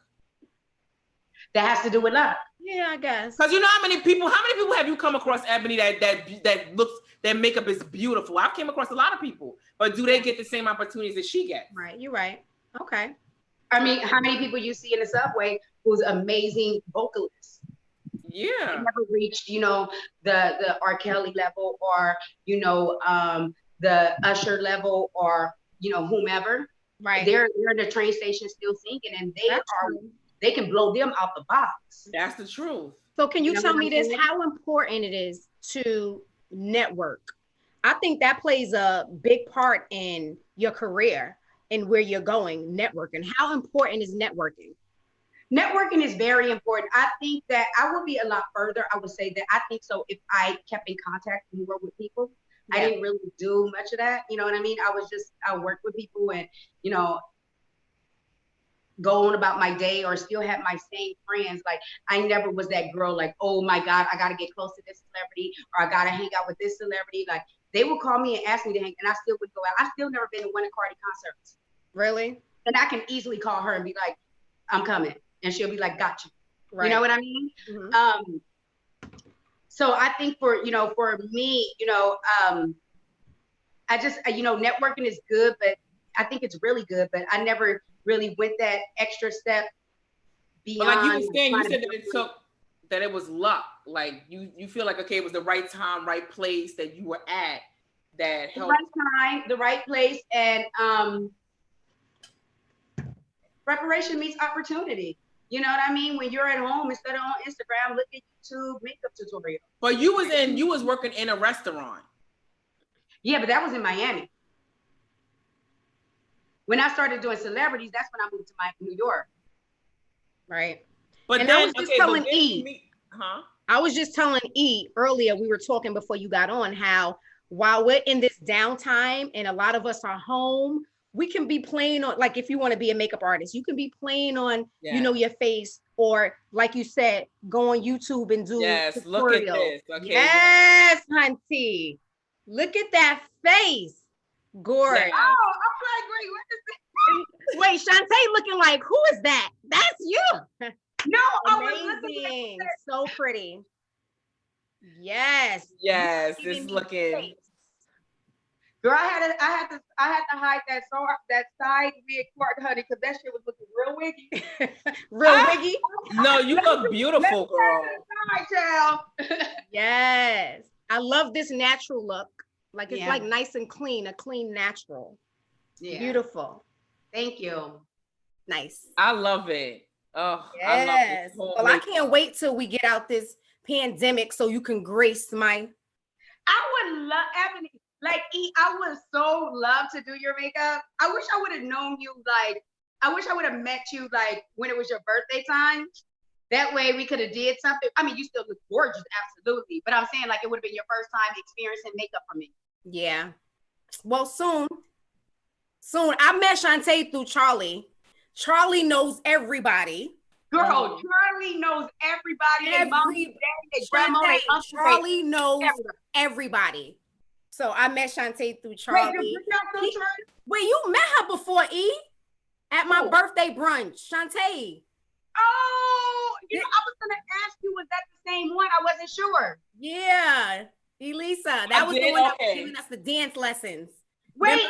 That has to do with luck. Yeah, I guess. Because you know how many people have you come across, Ebony, that makeup is beautiful? I've came across a lot of people, but do they get the same opportunities that she gets? Right, you're right. Okay. I mean, how many people you see in the subway who's amazing vocalists? Yeah. They never reached, you know, the R. Kelly level or, you know, the Usher level or, you know, whomever. Right. They're in the train station still singing and they can blow them out the box. That's the truth. So can you tell me this, how important it is to network? I think that plays a big part in your career and where you're going, networking. How important is networking? Networking is very important. I think that I would be a lot further. I would say that I think so if I kept in contact more with people. I didn't really do much of that. You know what I mean? I worked with people and, you know, go on about my day or still have my same friends. Like I never was that girl like, oh my God, I got to get close to this celebrity or I got to hang out with this celebrity. Like they would call me and ask me to hang and I still would go out. I still never been to one of Cardi concerts. Really? And I can easily call her and be like, I'm coming. And she'll be like, gotcha. Right. You know what I mean? Mm-hmm. So I think for me, you know, I just, you know, networking is good, but I think it's really good, but I never really went that extra step beyond. But like you were saying, you said that it was luck. Like you feel like, okay, it was the right time, right place that you were at that helped. The right time, the right place, and preparation meets opportunity. You know what I mean? When you're at home, instead of on Instagram, look at YouTube makeup tutorial. But you was working in a restaurant. Yeah, but that was in Miami. When I started doing celebrities, that's when I moved to New York. Right. But and then, I was just telling E. I was just telling E earlier, we were talking before you got on how while we're in this downtime and a lot of us are home, we can be playing on, like if you want to be a makeup artist, you can be playing on, you know, your face, or like you said, go on YouTube and do tutorials. Look at this. Okay. Yes, hunty. Look at that face. Gorgeous. Oh, I'm like, wait, what is this? Wait, Shantae looking like, who is that? That's you. No, amazing. So pretty. Yes. Yes, it's looking. Girl, I had to hide that side wig part, honey, because that shit was looking real wiggy. Real wiggy? No, you look beautiful, girl. Yes. I love this natural look. Like it's like nice and clean, a clean natural. Yeah. Beautiful. Thank you. Nice. I love it. Oh, yes. Well, I can't wait till we get out this pandemic so you can grace my. I would love, Ebony, like, I would so love to do your makeup. I wish I would have known you, like, I wish I would have met you, like, when it was your birthday time. That way we could have did something. I mean, you still look gorgeous, absolutely. But I'm saying, like, it would have been your first time experiencing makeup for me. Yeah. Well, soon. I met Shantae through Charlie. Charlie knows everybody. Girl, Charlie knows everybody. Charlie knows everybody. So I met Shantae through Charlie. Wait, you met her before, E? At my birthday brunch, Shantae. Oh, I was gonna ask you, was that the same one? I wasn't sure. Yeah, Elisa. That was the one that was giving us the dance lessons. Wait.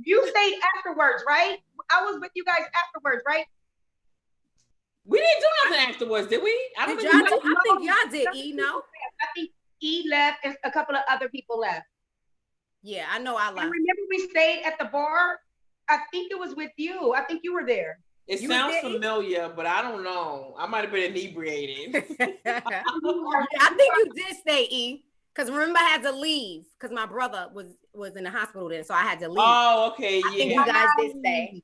You stayed afterwards, right? I was with you guys afterwards, right? We didn't do nothing afterwards, did we? I think y'all did, E, no? I think E left and a couple of other people left. Yeah, I know I left. And remember we stayed at the bar? I think it was with you. I think you were there. It sounds familiar, but I don't know. I might have been inebriated. I think you did stay, E. Because remember, I had to leave because my brother was in the hospital then, so I had to leave. Oh, okay, I think you guys did stay.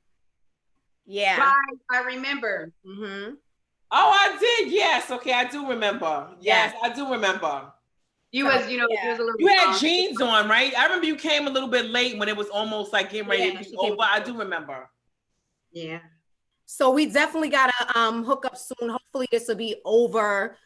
Yeah. Right, I remember. Mm-hmm. Oh, I did. Yes. Okay, I do remember. Yes, I do remember. You was, you was a little. You had jeans on, right? I remember you came a little bit late when it was almost like getting ready to be over. I do remember. Yeah. So we definitely gotta hook up soon. Hopefully this will be over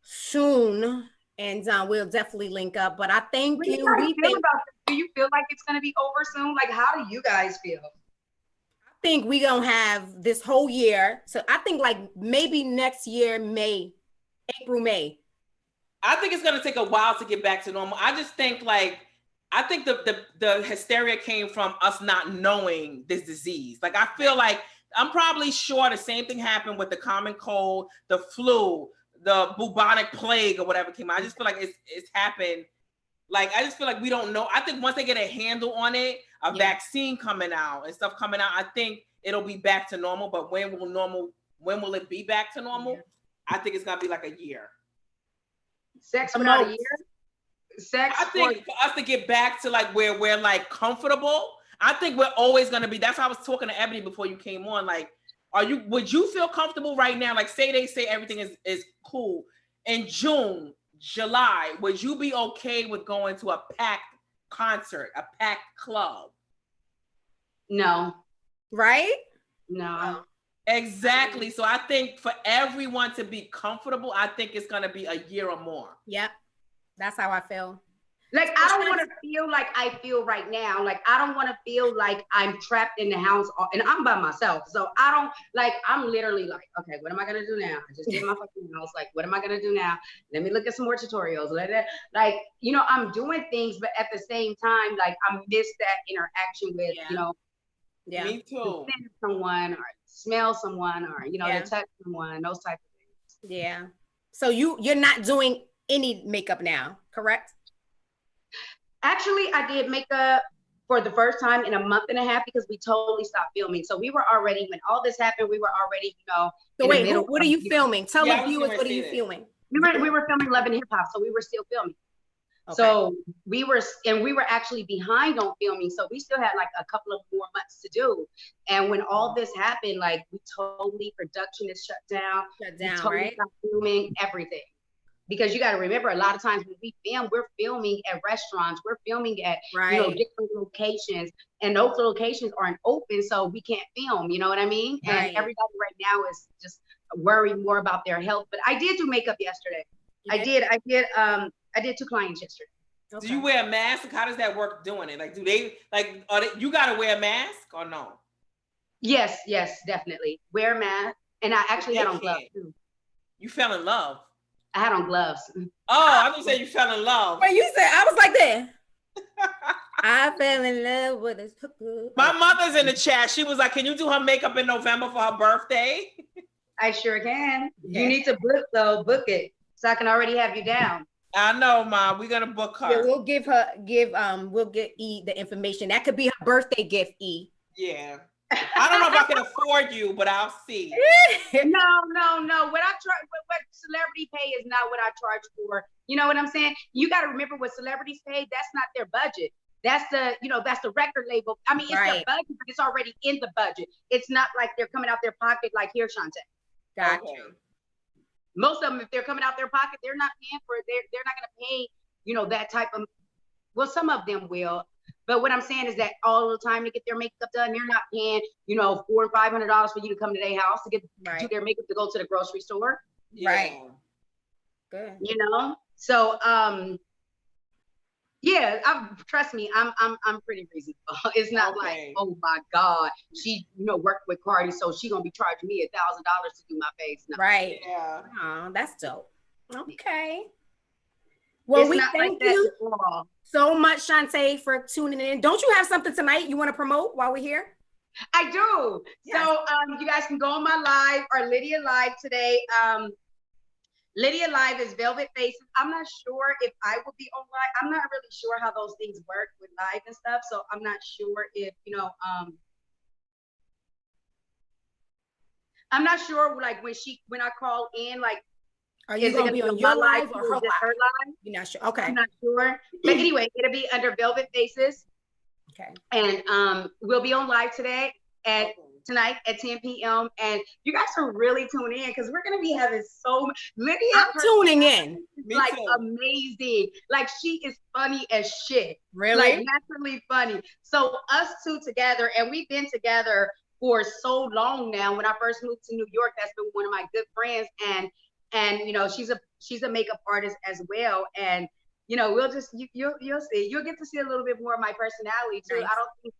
soon, and we'll definitely link up. But I thank you. Do you feel like it's gonna be over soon? Like, how do you guys feel? I think we gonna have this whole year. So I think like maybe next year, April, May. I think it's gonna take a while to get back to normal. I just think the hysteria came from us not knowing this disease. Like I feel like I'm probably sure the same thing happened with the common cold, the flu, the bubonic plague, or whatever came out. I just feel like it's happened. Like I just feel like we don't know. I think once they get a handle on it, a vaccine coming out and stuff coming out, I think it'll be back to normal. But when will it be back to normal? Yeah. I think it's gonna be like a year. Sex without a year? I think for us to get back to like where we're like comfortable, I think we're always gonna be. That's why I was talking to Ebony before you came on. Like, would you feel comfortable right now? Like, they say everything is cool. In June, July, would you be okay with going to a packed concert, a packed club? No. Right? No. Exactly. So I think for everyone to be comfortable, I think it's gonna be a year or more. Yep. That's how I feel. Like, I don't want to feel like I feel right now. Like, I don't want to feel like I'm trapped in the house and I'm by myself. So I'm literally like, okay, what am I going to do now? I just did my fucking house. Like, what am I going to do now? Let me look at some more tutorials. I'm doing things, but at the same time, like, I miss that interaction with, me too. Send someone or smell someone or, to touch someone, those type of things. Yeah. So you're not doing any makeup now, correct? Actually, I did makeup for the first time in a month and a half because we totally stopped filming. So we were already, when all this happened, we were already, So wait, what are you filming? Tell the viewers, what are you filming? We were filming Love and Hip Hop, so we were still filming. Okay. So we were actually behind on filming. So we still had like a couple of more months to do. And when all this happened, like production is shut down. We totally right? stopped filming everything. Because you got to remember, a lot of times when we film, we're filming at restaurants, we're filming at different locations, and those locations aren't open, so we can't film. You know what I mean? Right. And everybody right now is just worried more about their health. But I did do makeup yesterday. I did 2 clients yesterday. Okay. Do you wear a mask? Like, how does that work doing it? Like, do they, like, you got to wear a mask or no? Yes, definitely. Wear a mask. And I actually had on gloves too. You fell in love? I had on gloves. Oh, I didn't say you fell in love. Wait, you said, I was like that. I fell in love with this. My mother's in the chat. She was like, can you do her makeup in November for her birthday? I sure can. Yeah. You need to book it. So I can already have you down. I know, Mom. We're gonna book her. Yeah, we'll we'll get E the information. That could be her birthday gift, E. Yeah. I don't know if I can afford you, but I'll see. No. What celebrity pay is not what I charge for. You know what I'm saying? You got to remember what celebrities pay. That's not their budget. That's the record label. I mean, it's their budget, but it's already in the budget. It's not like they're coming out their pocket like here, Shawnta. Got you. Most of them, if they're coming out their pocket, they're not paying for it. They're not going to pay, that type of. Well, some of them will. But what I'm saying is that all the time to get their makeup done, they're not paying, $400 or $500 for you to come to their house to do their makeup to go to the grocery store. Yeah. Right. Good. So trust me, I'm pretty reasonable. It's not like, oh my God, she worked with Cardi, so she gonna be charging me $1,000 to do my face. No. Right. Yeah. Oh, that's dope. Okay. Well, we thank you so much, Shawnta, for tuning in. Don't you have something tonight you want to promote while we're here? I do. Yes. So you guys can go on my live or Lydia Live today. Lydia Live is Velvet Faces. I'm not sure if I will be on live. I'm not really sure how those things work with live and stuff. So I'm not sure if, I'm not sure like when I call in, like, are you going to be on your live or her live? You're not sure. Okay. I'm not sure. But anyway, it'll be under Velvet Faces. Okay. And we'll be on live tonight at 10 p.m. And you guys are really tuning in because we're going to be having so much. Lydia, I'm tuning in. Like amazing. Like she is funny as shit. Really? Like naturally funny. So us two together, and we've been together for so long now. When I first moved to New York, that's been one of my good friends. And she's a makeup artist as well. And we'll just you'll see. You'll get to see a little bit more of my personality too. Nice. I don't think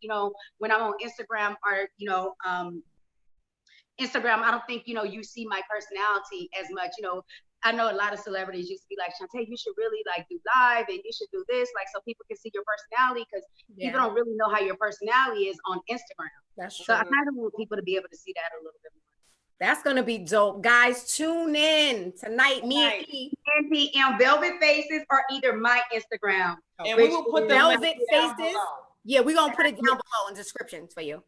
when I'm on Instagram or Instagram, I don't think you see my personality as much. I know a lot of celebrities used to be like, Shawnta, you should really like do live and you should do this, like so people can see your personality because people don't really know how your personality is on Instagram. That's true. So I kind of want people to be able to see that a little bit more. That's going to be dope. Guys, tune in tonight. Me and E. 10 p.m. Velvet Faces or either my Instagram. And we will put the Velvet Faces. Yeah, we're going to put it down below in descriptions for you.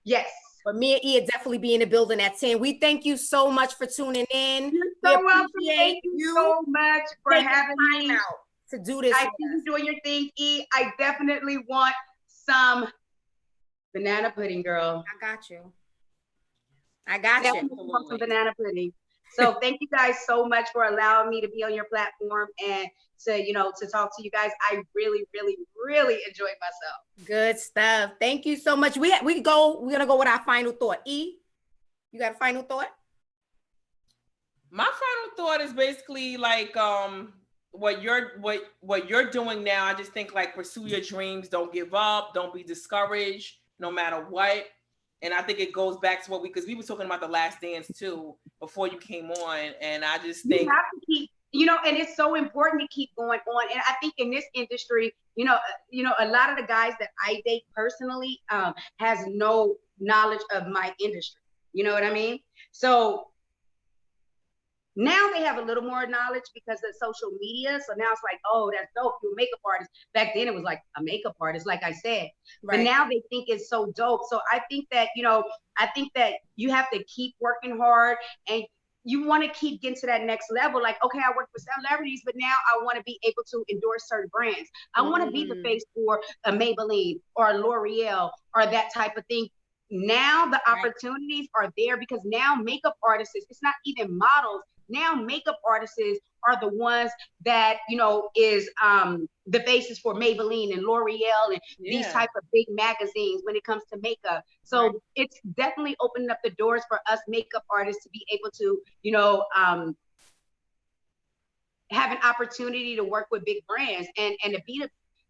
Yes. But me and E will definitely be in the building at 10. We thank you so much for tuning in. You're so welcome. Thank you so much for having me out to do this. I see you doing your thing, E. I definitely want some banana pudding, girl. I got you. Some banana pudding. So thank you guys so much for allowing me to be on your platform and to talk to you guys. I really, really, really enjoyed myself. Good stuff. Thank you so much. We're gonna go with our final thought. E, you got a final thought? My final thought is basically like what you're doing now. I just think like pursue your dreams, don't give up, don't be discouraged, no matter what. And I think it goes back to because we were talking about The Last Dance too before you came on, and I just think you have to keep, and it's so important to keep going on. And I think in this industry, a lot of the guys that I date personally has no knowledge of my industry. You know what I mean? So now they have a little more knowledge because of social media. So now it's like, oh, that's dope. You're a makeup artist. Back then it was like a makeup artist, like I said. Right. But now they think it's so dope. So I think that, you have to keep working hard and you want to keep getting to that next level. Like, okay, I work for celebrities, but now I want to be able to endorse certain brands. I want to be the face for a Maybelline or a L'Oreal or that type of thing. Now the opportunities are there because now makeup artists, it's not even models. Now makeup artists are the ones that, is the faces for Maybelline and L'Oreal and these type of big magazines when it comes to makeup. So it's definitely opening up the doors for us makeup artists to be able to, have an opportunity to work with big brands and to be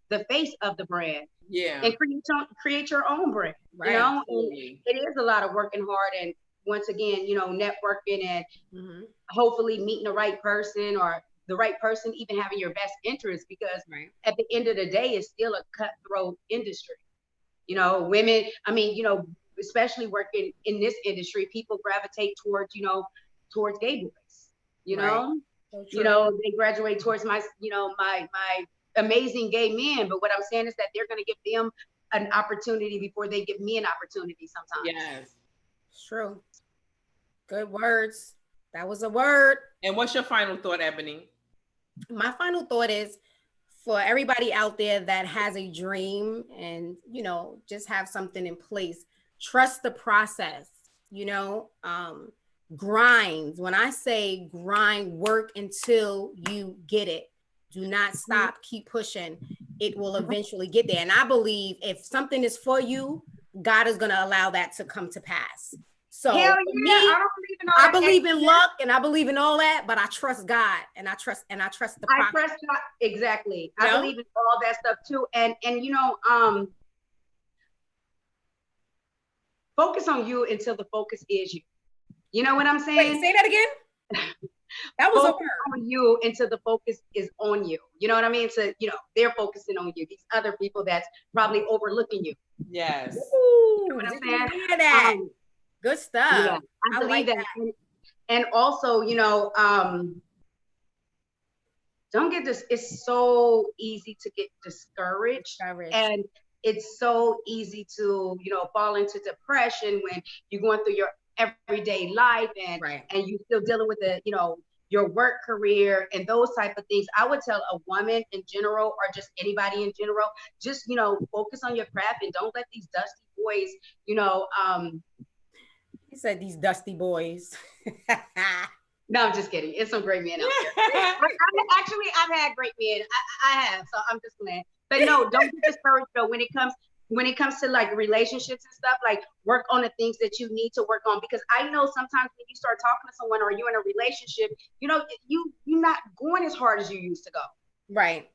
the face of the brand. Yeah. And create your own brand. Right. You know, it is a lot of working hard, and once again, you know, networking and hopefully meeting the right person, or the right person even having your best interest, because at the end of the day, it's still a cutthroat industry. You know, women, I mean, you know, especially working in this industry, people gravitate towards, you know, towards gay boys, you know, so you know, they graduate towards my, you know, my amazing gay men. But what I'm saying is that they're going to give them an opportunity before they give me an opportunity sometimes. Yes. It's true. Good words. That was a word. And what's your final thought, Ebony? My final thought is, for everybody out there that has a dream and, you know, just have something in place, trust the process, you know, grind. When I say grind, work until you get it. Do not stop, keep pushing. It will eventually get there. And I believe if something is for you, God is going to allow that to come to pass. So hell yeah, I believe in luck and I believe in all that, but I trust God and I trust the process. I trust God, exactly. I believe in all that stuff too. And you know, focus on you until the focus is you. You know what I'm saying? Wait, say that again. That was focus on you until the focus is on you. You know what I mean? So, you know, they're focusing on you. These other people that's probably overlooking you. Yes. Ooh, you know what I'm saying? Hear that? Good stuff. Yeah, I believe like that. And also, you know, don't get this. It's so easy to get discouraged. And it's so easy to, you know, fall into depression when you're going through your everyday life and you're still dealing with the, you know, your work career and those type of things. I would tell a woman in general, or just anybody in general, just, you know, focus on your craft and don't let these dusty boys, you know, he said these dusty boys. No, I'm just kidding. It's some great men out there. I've had great men. I have, so I'm just playing. But no, don't get discouraged though when it comes to like relationships and stuff. Like, work on the things that you need to work on, because I know sometimes when you start talking to someone or you're in a relationship, you know, you're not going as hard as you used to go. Right.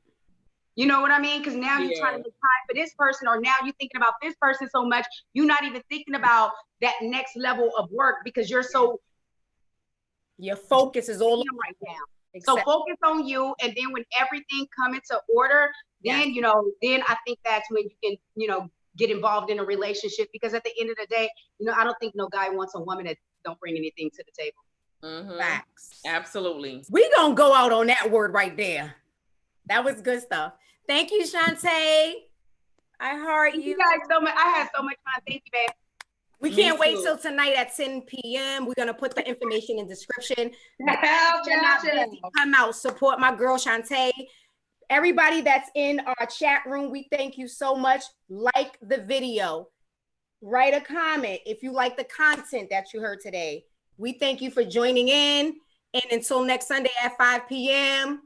You know what I mean? Because now you're trying to make time for this person, or now you're thinking about this person so much, you're not even thinking about that next level of work because you're so. Your focus is all right now. So focus on you, and then when everything come into order, then you know, then I think that's when you can, you know, get involved in a relationship. Because at the end of the day, you know, I don't think no guy wants a woman that don't bring anything to the table. Facts. Absolutely. We gonna go out on that word right there. That was good stuff. Thank you, Shawnta. I heart you. You guys so much. I had so much fun. Thank you, babe. We can't wait till tonight at 10 p.m. We're going to put the information in description. Come out, support my girl, Shawnta. Everybody that's in our chat room, we thank you so much. Like the video. Write a comment if you like the content that you heard today. We thank you for joining in. And until next Sunday at 5 p.m.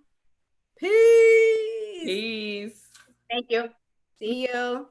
Peace. Peace. Thank you. See you.